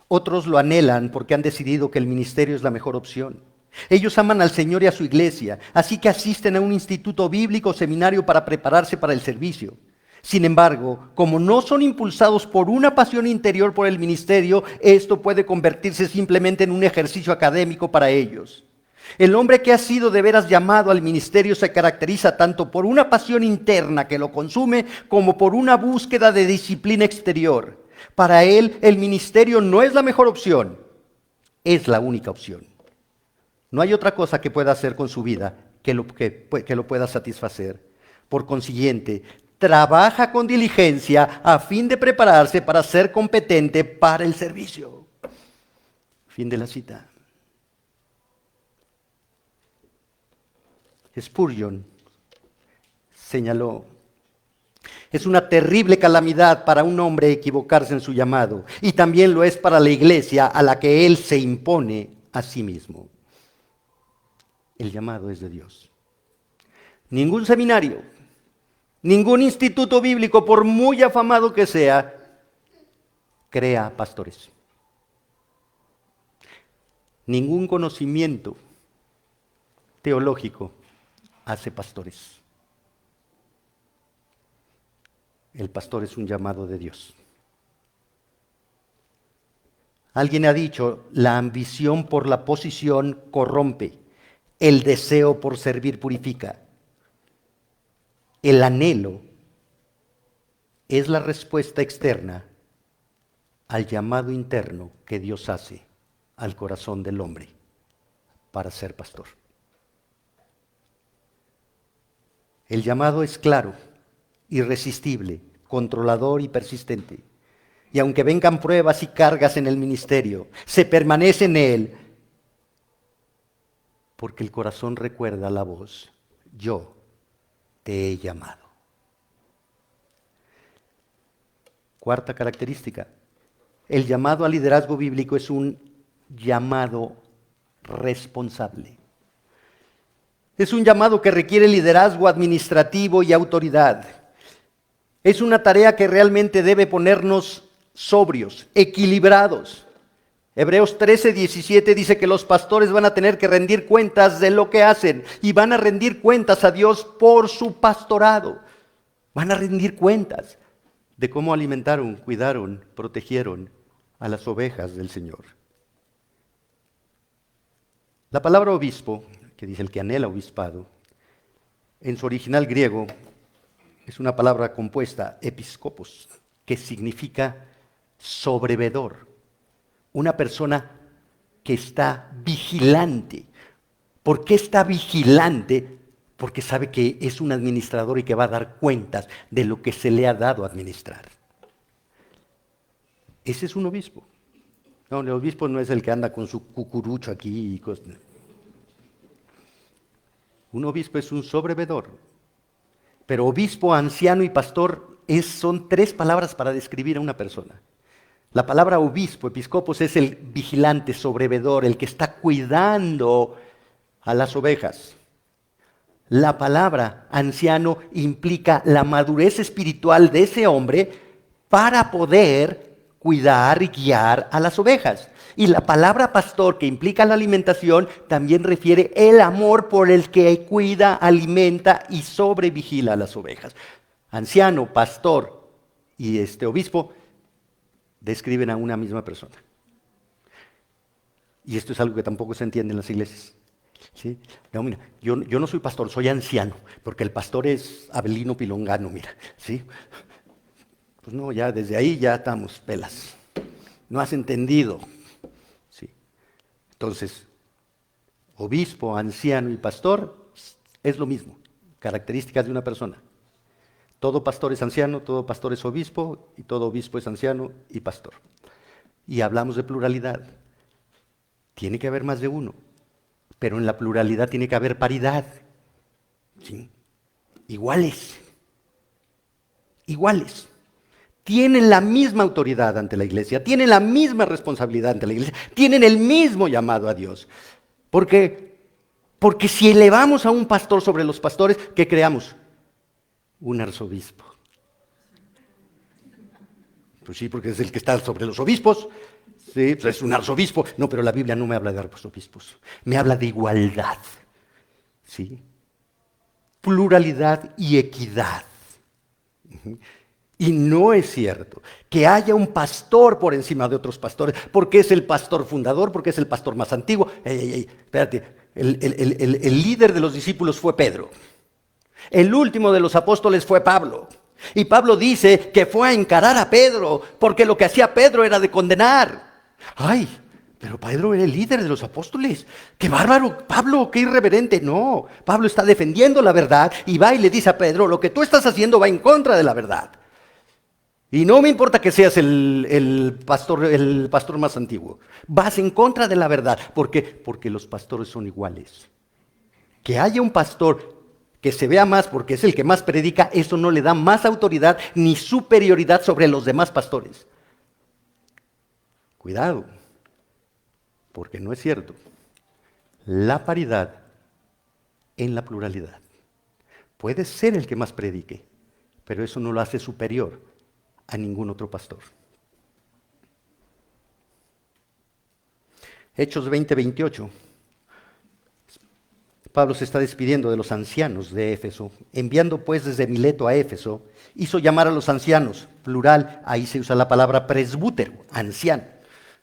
Otros lo anhelan porque han decidido que el ministerio es la mejor opción. Ellos aman al Señor y a su iglesia, así que asisten a un instituto bíblico o seminario para prepararse para el servicio. Sin embargo, como no son impulsados por una pasión interior por el ministerio, esto puede convertirse simplemente en un ejercicio académico para ellos. El hombre que ha sido de veras llamado al ministerio se caracteriza tanto por una pasión interna que lo consume como por una búsqueda de disciplina exterior. Para él, el ministerio no es la mejor opción, es la única opción. No hay otra cosa que pueda hacer con su vida que lo pueda satisfacer. Por consiguiente, trabaja con diligencia a fin de prepararse para ser competente para el servicio. Fin de la cita. Spurgeon señaló, es una terrible calamidad para un hombre equivocarse en su llamado, y también lo es para la iglesia a la que él se impone a sí mismo. El llamado es de Dios. Ningún seminario, ningún instituto bíblico, por muy afamado que sea, crea pastores. Ningún conocimiento teológico hace pastores. El pastor es un llamado de Dios. Alguien ha dicho, la ambición por la posición corrompe, el deseo por servir purifica. El anhelo es la respuesta externa al llamado interno que Dios hace al corazón del hombre para ser pastor. El llamado es claro, irresistible, controlador y persistente. Y aunque vengan pruebas y cargas en el ministerio, se permanece en él, porque el corazón recuerda la voz, yo te he llamado. Cuarta característica, el llamado al liderazgo bíblico es un llamado responsable. Es un llamado que requiere liderazgo administrativo y autoridad. Es una tarea que realmente debe ponernos sobrios, equilibrados. Hebreos 13:17 dice que los pastores van a tener que rendir cuentas de lo que hacen y van a rendir cuentas a Dios por su pastorado. Van a rendir cuentas de cómo alimentaron, cuidaron, protegieron a las ovejas del Señor. La palabra obispo, que dice el que anhela obispado, en su original griego es una palabra compuesta, episcopos, que significa sobrevedor, una persona que está vigilante. ¿Por qué está vigilante? Porque sabe que es un administrador y que va a dar cuentas de lo que se le ha dado a administrar. Ese es un obispo. No, el obispo no es el que anda con su cucurucho aquí y cosas. Un obispo es un sobrevedor. Pero obispo, anciano y pastor son tres palabras para describir a una persona. La palabra obispo, episcopos, es el vigilante, sobrevedor, el que está cuidando a las ovejas. La palabra anciano implica la madurez espiritual de ese hombre para poder cuidar y guiar a las ovejas. Y la palabra pastor, que implica la alimentación, también refiere el amor por el que cuida, alimenta y sobrevigila a las ovejas. Anciano, pastor y obispo describen a una misma persona. Y esto es algo que tampoco se entiende en las iglesias. ¿Sí? No, mira, yo no soy pastor, soy anciano, porque el pastor es Abelino Pilongano, mira. ¿Sí? Pues no, ya desde ahí ya estamos pelas. No has entendido. ¿Sí? Entonces, obispo, anciano y pastor es lo mismo, características de una persona. Todo pastor es anciano, todo pastor es obispo, y todo obispo es anciano y pastor. Y hablamos de pluralidad. Tiene que haber más de uno, pero en la pluralidad tiene que haber paridad. ¿Sí? Iguales. Iguales. Tienen la misma autoridad ante la iglesia, tienen la misma responsabilidad ante la iglesia, tienen el mismo llamado a Dios. Porque si elevamos a un pastor sobre los pastores, ¿qué creamos? Un arzobispo. Pues sí, porque es el que está sobre los obispos. Sí, pues es un arzobispo. No, pero la Biblia no me habla de arzobispos. Me habla de igualdad. ¿Sí? Pluralidad y equidad. Y no es cierto que haya un pastor por encima de otros pastores, porque es el pastor fundador, porque es el pastor más antiguo. Espérate, el líder de los discípulos fue Pedro. El último de los apóstoles fue Pablo. Y Pablo dice que fue a encarar a Pedro, porque lo que hacía Pedro era de condenar. ¡Ay! Pero Pedro era el líder de los apóstoles. ¡Qué bárbaro! Pablo, qué irreverente. No, Pablo está defendiendo la verdad y va y le dice a Pedro, lo que tú estás haciendo va en contra de la verdad. Y no me importa que seas el pastor más antiguo. Vas en contra de la verdad. ¿Por qué? Porque los pastores son iguales. Que haya un pastor que se vea más porque es el que más predica, eso no le da más autoridad ni superioridad sobre los demás pastores. Cuidado, porque no es cierto. La paridad en la pluralidad. Puede ser el que más predique, pero eso no lo hace superior a ningún otro pastor. Hechos 20:28. Pablo se está despidiendo de los ancianos de Éfeso. Enviando pues desde Mileto a Éfeso, hizo llamar a los ancianos, plural, ahí se usa la palabra presbútero, anciano,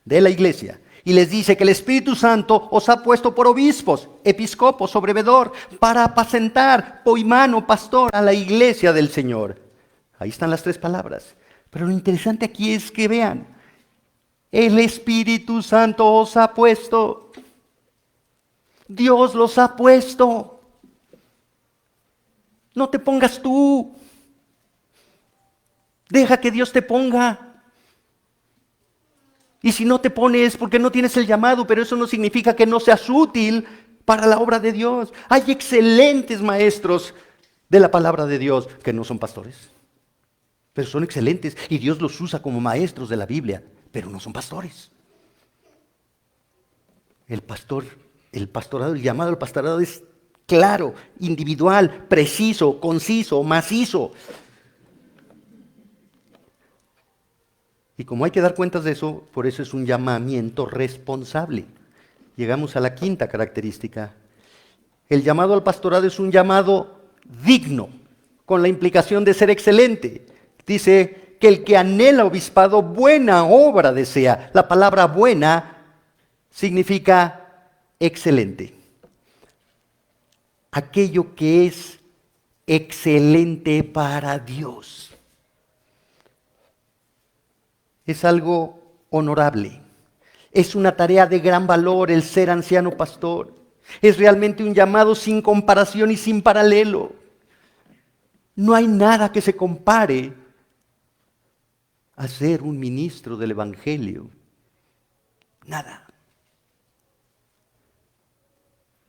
de la iglesia. Y les dice que el Espíritu Santo os ha puesto por obispos, episcopos, sobrevedor, para apacentar, poimano, pastor, a la iglesia del Señor. Ahí están las tres palabras. Pero lo interesante aquí es que vean, el Espíritu Santo os ha puesto. Dios los ha puesto. No te pongas tú. Deja que Dios te ponga. Y si no te pones porque no tienes el llamado, pero eso no significa que no seas útil para la obra de Dios. Hay excelentes maestros de la palabra de Dios que no son pastores, pero son excelentes y Dios los usa como maestros de la Biblia, pero no son pastores. El pastorado, el llamado al pastorado es claro, individual, preciso, conciso, macizo. Y como hay que dar cuentas de eso, por eso es un llamamiento responsable. Llegamos a la quinta característica. El llamado al pastorado es un llamado digno, con la implicación de ser excelente. Dice que el que anhela obispado buena obra desea. La palabra buena significa excelente. Aquello que es excelente para Dios. Es algo honorable. Es una tarea de gran valor el ser anciano pastor. Es realmente un llamado sin comparación y sin paralelo. No hay nada que se compare a ser un ministro del Evangelio. Nada.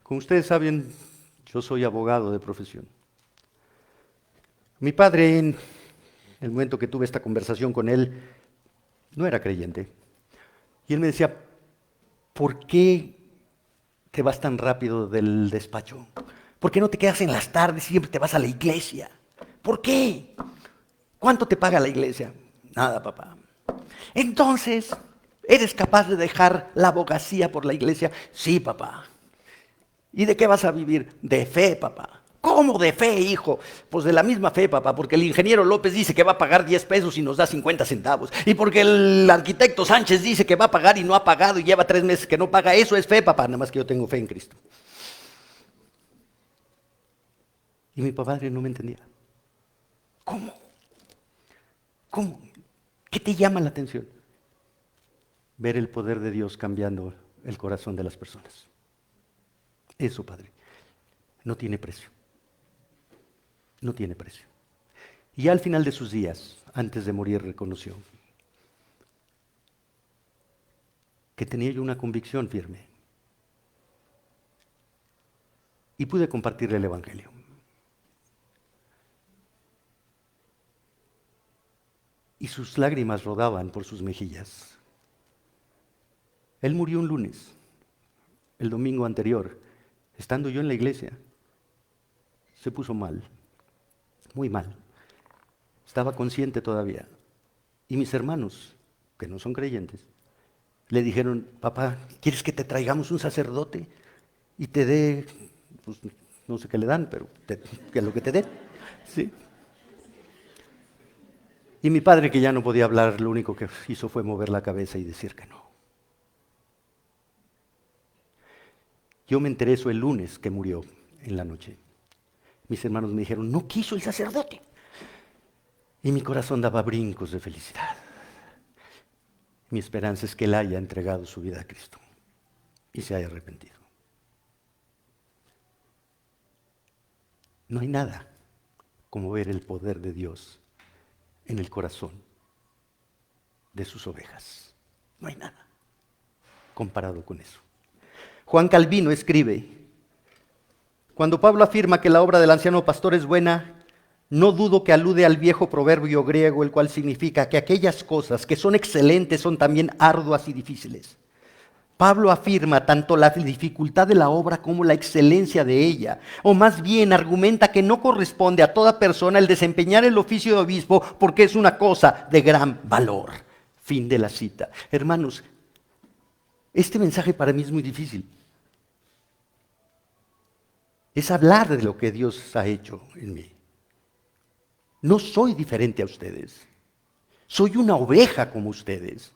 Como ustedes saben, yo soy abogado de profesión. Mi padre, en el momento que tuve esta conversación con él, no era creyente. Y él me decía, ¿por qué te vas tan rápido del despacho? ¿Por qué no te quedas en las tardes y siempre te vas a la iglesia? ¿Por qué? ¿Cuánto te paga la iglesia? Nada, papá. Entonces, ¿eres capaz de dejar la abogacía por la iglesia? Sí, papá. ¿Y de qué vas a vivir? De fe, papá. ¿Cómo de fe, hijo? Pues de la misma fe, papá, porque el ingeniero López dice que va a pagar 10 pesos y nos da 50 centavos. Y porque el arquitecto Sánchez dice que va a pagar y no ha pagado y lleva 3 meses que no paga. Eso es fe, papá, nada más que yo tengo fe en Cristo. Y mi papá no me entendía. ¿Cómo? ¿Cómo? ¿Qué te llama la atención? Ver el poder de Dios cambiando el corazón de las personas. Eso, padre, no tiene precio. No tiene precio. Y al final de sus días, antes de morir, reconoció que tenía yo una convicción firme. Y pude compartirle el Evangelio. Y sus lágrimas rodaban por sus mejillas. Él murió un lunes. El domingo anterior, estando yo en la iglesia, se puso mal, muy mal. Estaba consciente todavía. Y mis hermanos, que no son creyentes, le dijeron, papá, ¿quieres que te traigamos un sacerdote y te dé, pues no sé qué le dan, pero que es lo que te dé? Sí. Y mi padre, que ya no podía hablar, lo único que hizo fue mover la cabeza y decir que no. Yo me enteré eso el lunes que murió en la noche. Mis hermanos me dijeron, no quiso el sacerdote. Y mi corazón daba brincos de felicidad. Mi esperanza es que él haya entregado su vida a Cristo y se haya arrepentido. No hay nada como ver el poder de Dios en el corazón de sus ovejas. No hay nada comparado con eso. Juan Calvino escribe, cuando Pablo afirma que la obra del anciano pastor es buena, no dudo que alude al viejo proverbio griego, el cual significa que aquellas cosas que son excelentes son también arduas y difíciles. Pablo afirma tanto la dificultad de la obra como la excelencia de ella, o más bien argumenta que no corresponde a toda persona el desempeñar el oficio de obispo porque es una cosa de gran valor. Fin de la cita. Hermanos, este mensaje para mí es muy difícil. Es hablar de lo que Dios ha hecho en mí. No soy diferente a ustedes. Soy una oveja como ustedes.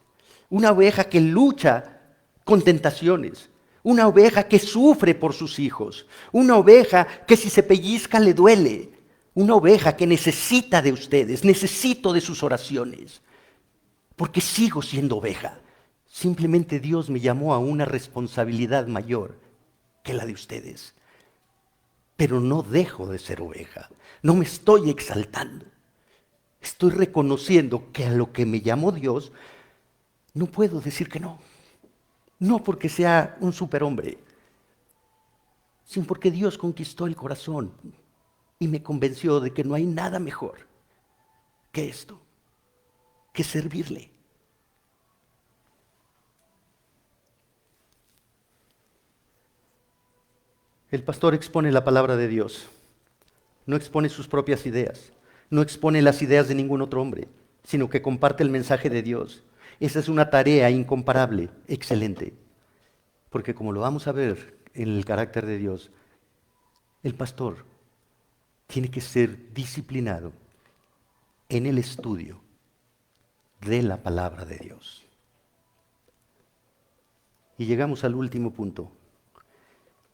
Una oveja que lucha con tentaciones. Una oveja que sufre por sus hijos. Una oveja que si se pellizca le duele. Una oveja que necesita de ustedes. Necesito de sus oraciones. Porque sigo siendo oveja. Simplemente Dios me llamó a una responsabilidad mayor que la de ustedes. Pero no dejo de ser oveja. No me estoy exaltando. Estoy reconociendo que a lo que me llamó Dios, no puedo decir que no. No porque sea un superhombre, sino porque Dios conquistó el corazón y me convenció de que no hay nada mejor que esto, que servirle. El pastor expone la palabra de Dios, no expone sus propias ideas, no expone las ideas de ningún otro hombre, sino que comparte el mensaje de Dios. Esa es una tarea incomparable, excelente, porque como lo vamos a ver en el carácter de Dios, el pastor tiene que ser disciplinado en el estudio de la palabra de Dios. Y llegamos al último punto.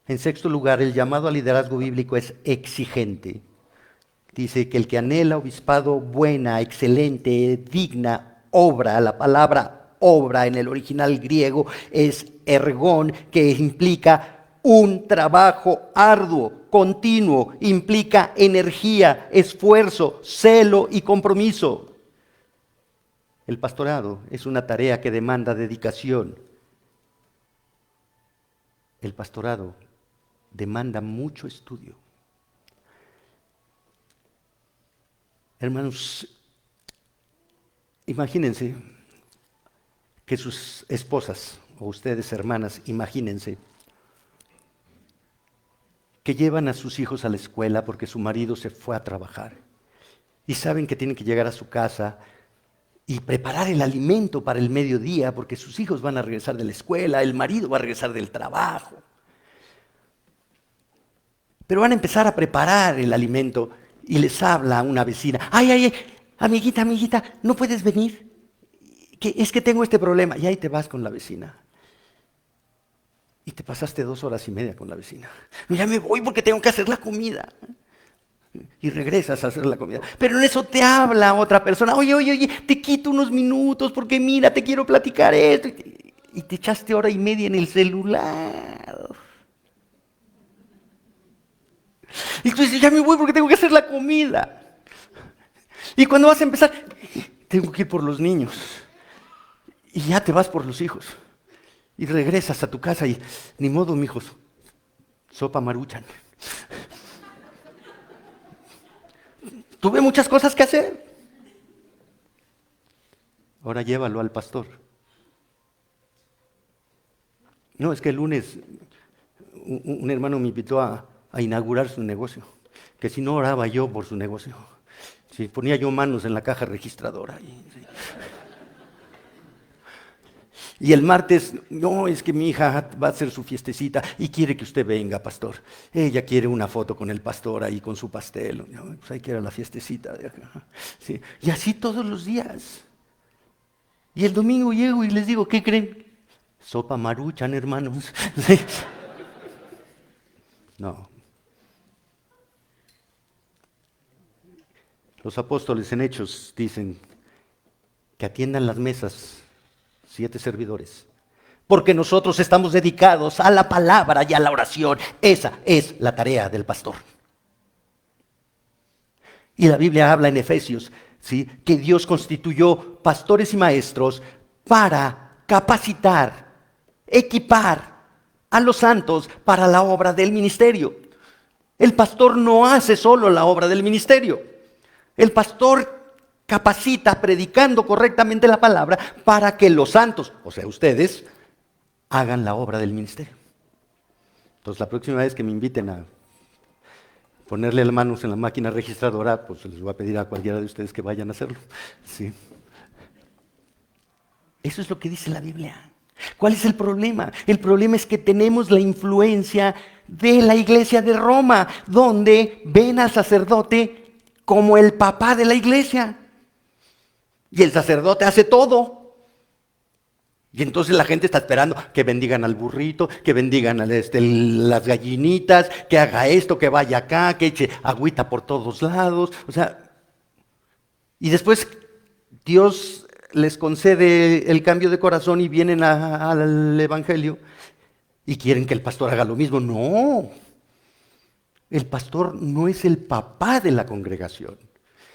En sexto lugar, el llamado al liderazgo bíblico es exigente. Dice que el que anhela obispado buena, excelente, digna obra, la palabra obra en el original griego es ergón, que implica un trabajo arduo, continuo, implica energía, esfuerzo, celo y compromiso. El pastorado es una tarea que demanda dedicación. El pastorado demanda mucho estudio. Hermanos, imagínense que sus esposas, o ustedes hermanas, imagínense que llevan a sus hijos a la escuela porque su marido se fue a trabajar y saben que tienen que llegar a su casa y preparar el alimento para el mediodía porque sus hijos van a regresar de la escuela, el marido va a regresar del trabajo. Pero van a empezar a preparar el alimento y les habla una vecina. Ay, amiguita, ¿no puedes venir? Es que tengo este problema. Y ahí te vas con la vecina. Y te pasaste 2 horas y media con la vecina. Ya me voy porque tengo que hacer la comida. Y regresas a hacer la comida. Pero en eso te habla otra persona. Oye, te quito unos minutos porque mira, te quiero platicar esto. Y te echaste 1 hora y media en el celular. Y tú dices, ya me voy porque tengo que hacer la comida. Y cuando vas a empezar, tengo que ir por los niños. Y ya te vas por los hijos. Y regresas a tu casa y, ni modo, mijos, sopa Maruchan. Tuve muchas cosas que hacer. Ahora llévalo al pastor. No, es que el lunes un hermano me invitó a inaugurar su negocio, que si no oraba yo por su negocio, si ponía yo manos en la caja registradora. Y el martes, no, es que mi hija va a hacer su fiestecita y quiere que usted venga, pastor. Ella quiere una foto con el pastor ahí con su pastel. Pues hay que ir a la fiestecita de acá. Sí. Y así todos los días. Y el domingo llego y les digo, ¿qué creen? Sopa Maruchan, hermanos. Sí. No. Los apóstoles en Hechos dicen que atiendan las mesas 7 servidores, porque nosotros estamos dedicados a la palabra y a la oración. Esa es la tarea del pastor. Y la Biblia habla en Efesios, ¿sí?, que Dios constituyó pastores y maestros para capacitar, equipar a los santos para la obra del ministerio. El pastor no hace solo la obra del ministerio. El pastor capacita predicando correctamente la palabra para que los santos, o sea, ustedes, hagan la obra del ministerio. Entonces, la próxima vez que me inviten a ponerle las manos en la máquina registradora, pues les voy a pedir a cualquiera de ustedes que vayan a hacerlo. Sí. Eso es lo que dice la Biblia. ¿Cuál es el problema? El problema es que tenemos la influencia de la iglesia de Roma, donde ven al sacerdote como el papá de la iglesia. Y el sacerdote hace todo. Y entonces la gente está esperando que bendigan al burrito, que bendigan las gallinitas, que haga esto, que vaya acá, que eche agüita por todos lados. O sea, y después Dios les concede el cambio de corazón y vienen al evangelio y quieren que el pastor haga lo mismo. No. El pastor no es el papá de la congregación.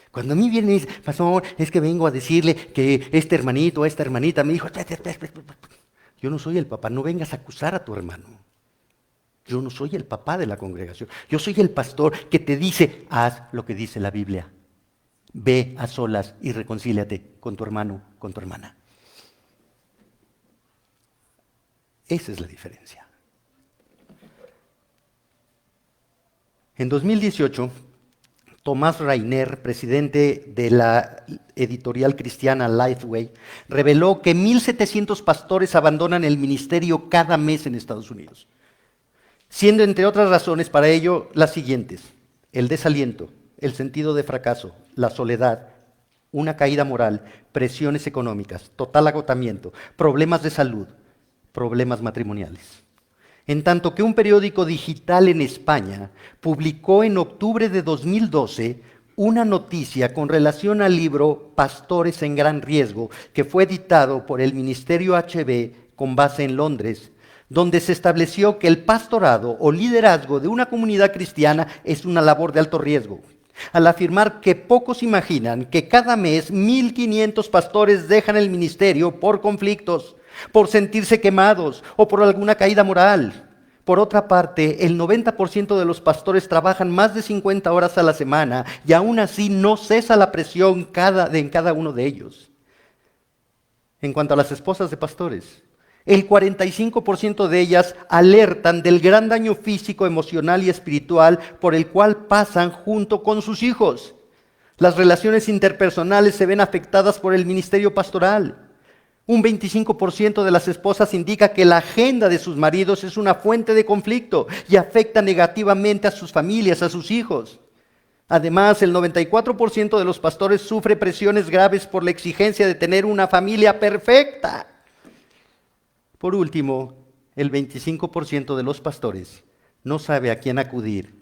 Cuando a mí viene y dice, pastor, es que vengo a decirle que este hermanito o esta hermanita me dijo, yo no soy el papá, no vengas a acusar a tu hermano. Yo no soy el papá de la congregación. Yo soy el pastor que te dice, haz lo que dice la Biblia. Ve a solas y reconcíliate con tu hermano, con tu hermana. Esa es la diferencia. En 2018, Tomás Rainer, presidente de la editorial cristiana Lifeway, reveló que 1,700 pastores abandonan el ministerio cada mes en Estados Unidos, siendo entre otras razones para ello las siguientes: el desaliento, el sentido de fracaso, la soledad, una caída moral, presiones económicas, total agotamiento, problemas de salud, problemas matrimoniales. En tanto que un periódico digital en España publicó en octubre de 2012 una noticia con relación al libro Pastores en Gran Riesgo, que fue editado por el Ministerio HB con base en Londres, donde se estableció que el pastorado o liderazgo de una comunidad cristiana es una labor de alto riesgo, al afirmar que pocos imaginan que cada mes 1.500 pastores dejan el ministerio por conflictos, por sentirse quemados o por alguna caída moral. Por otra parte, el 90% de los pastores trabajan más de 50 horas a la semana y aún así no cesa la presión en cada uno de ellos. En cuanto a las esposas de pastores, el 45% de ellas alertan del gran daño físico, emocional y espiritual por el cual pasan junto con sus hijos. Las relaciones interpersonales se ven afectadas por el ministerio pastoral. Un 25% de las esposas indica que la agenda de sus maridos es una fuente de conflicto y afecta negativamente a sus familias, a sus hijos. Además, el 94% de los pastores sufre presiones graves por la exigencia de tener una familia perfecta. Por último, el 25% de los pastores no sabe a quién acudir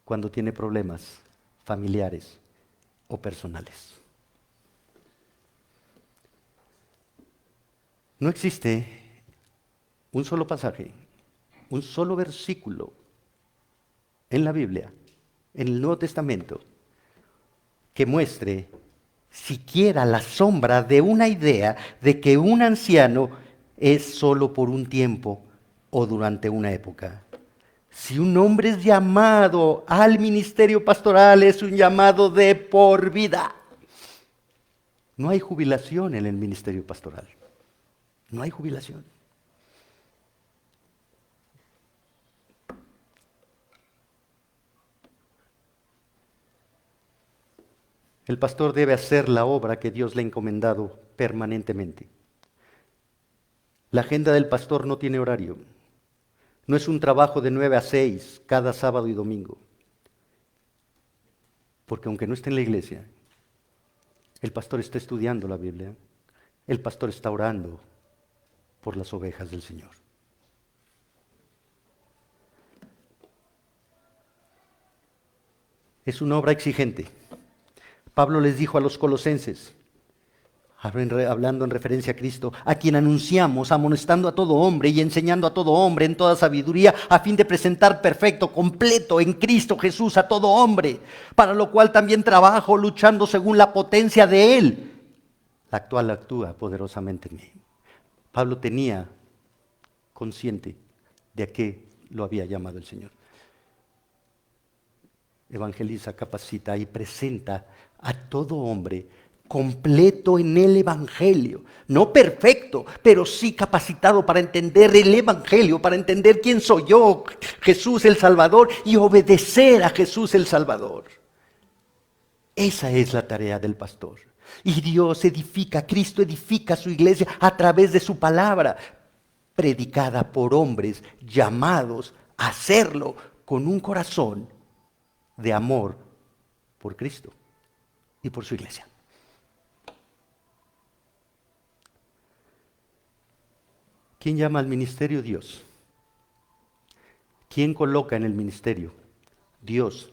cuando tiene problemas familiares o personales. No existe un solo pasaje, un solo versículo en la Biblia, en el Nuevo Testamento, que muestre siquiera la sombra de una idea de que un anciano es solo por un tiempo o durante una época. Si un hombre es llamado al ministerio pastoral, es un llamado de por vida. No hay jubilación en el ministerio pastoral. No hay jubilación. El pastor debe hacer la obra que Dios le ha encomendado permanentemente. La agenda del pastor no tiene horario. No es un trabajo de 9 a 6 cada sábado y domingo. Porque aunque no esté en la iglesia, el pastor está estudiando la Biblia. El pastor está orando por las ovejas del Señor. Es una obra exigente. Pablo les dijo a los colosenses, hablando en referencia a Cristo, a quien anunciamos, amonestando a todo hombre y enseñando a todo hombre en toda sabiduría, a fin de presentar perfecto, completo en Cristo Jesús a todo hombre, para lo cual también trabajo, luchando según la potencia de Él, la actual actúa poderosamente en mí. Pablo tenía consciente de a qué lo había llamado el Señor. Evangeliza, capacita y presenta a todo hombre completo en el Evangelio. No perfecto, pero sí capacitado para entender el Evangelio, para entender quién soy yo, Jesús el Salvador, y obedecer a Jesús el Salvador. Esa es la tarea del pastor. Y Dios edifica, Cristo edifica su iglesia a través de su palabra, predicada por hombres llamados a hacerlo con un corazón de amor por Cristo y por su iglesia. ¿Quién llama al ministerio? Dios. ¿Quién coloca en el ministerio? Dios,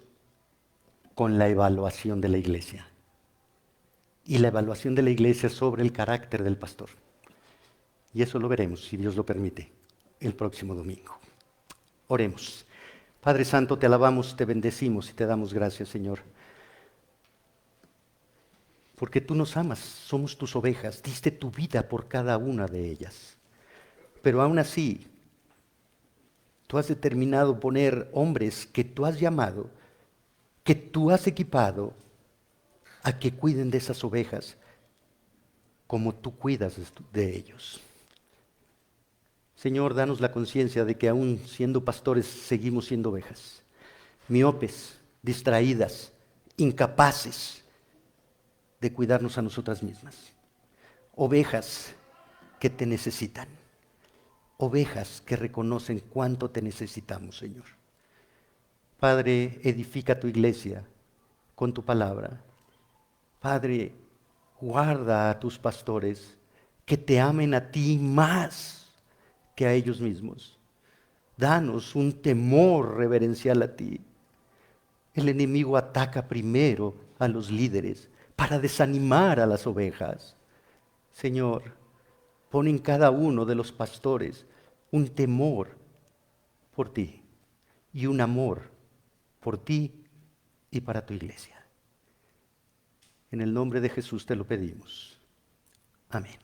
con la evaluación de la iglesia. Y la evaluación de la iglesia sobre el carácter del pastor. Y eso lo veremos, si Dios lo permite, el próximo domingo. Oremos. Padre Santo, te alabamos, te bendecimos y te damos gracias, Señor. Porque tú nos amas, somos tus ovejas, diste tu vida por cada una de ellas. Pero aún así, tú has determinado poner hombres que tú has llamado, que tú has equipado, a que cuiden de esas ovejas como tú cuidas de ellos. Señor, danos la conciencia de que aún siendo pastores seguimos siendo ovejas, miopes, distraídas, incapaces de cuidarnos a nosotras mismas. Ovejas que te necesitan, ovejas que reconocen cuánto te necesitamos, Señor. Padre, edifica tu iglesia con tu palabra. Padre, Guarda a tus pastores que te amen a ti más que a ellos mismos. Danos un temor reverencial a ti. El enemigo ataca primero a los líderes para desanimar a las ovejas. Señor, pon en cada uno de los pastores un temor por ti y un amor por ti y para tu iglesia. En el nombre de Jesús te lo pedimos. Amén.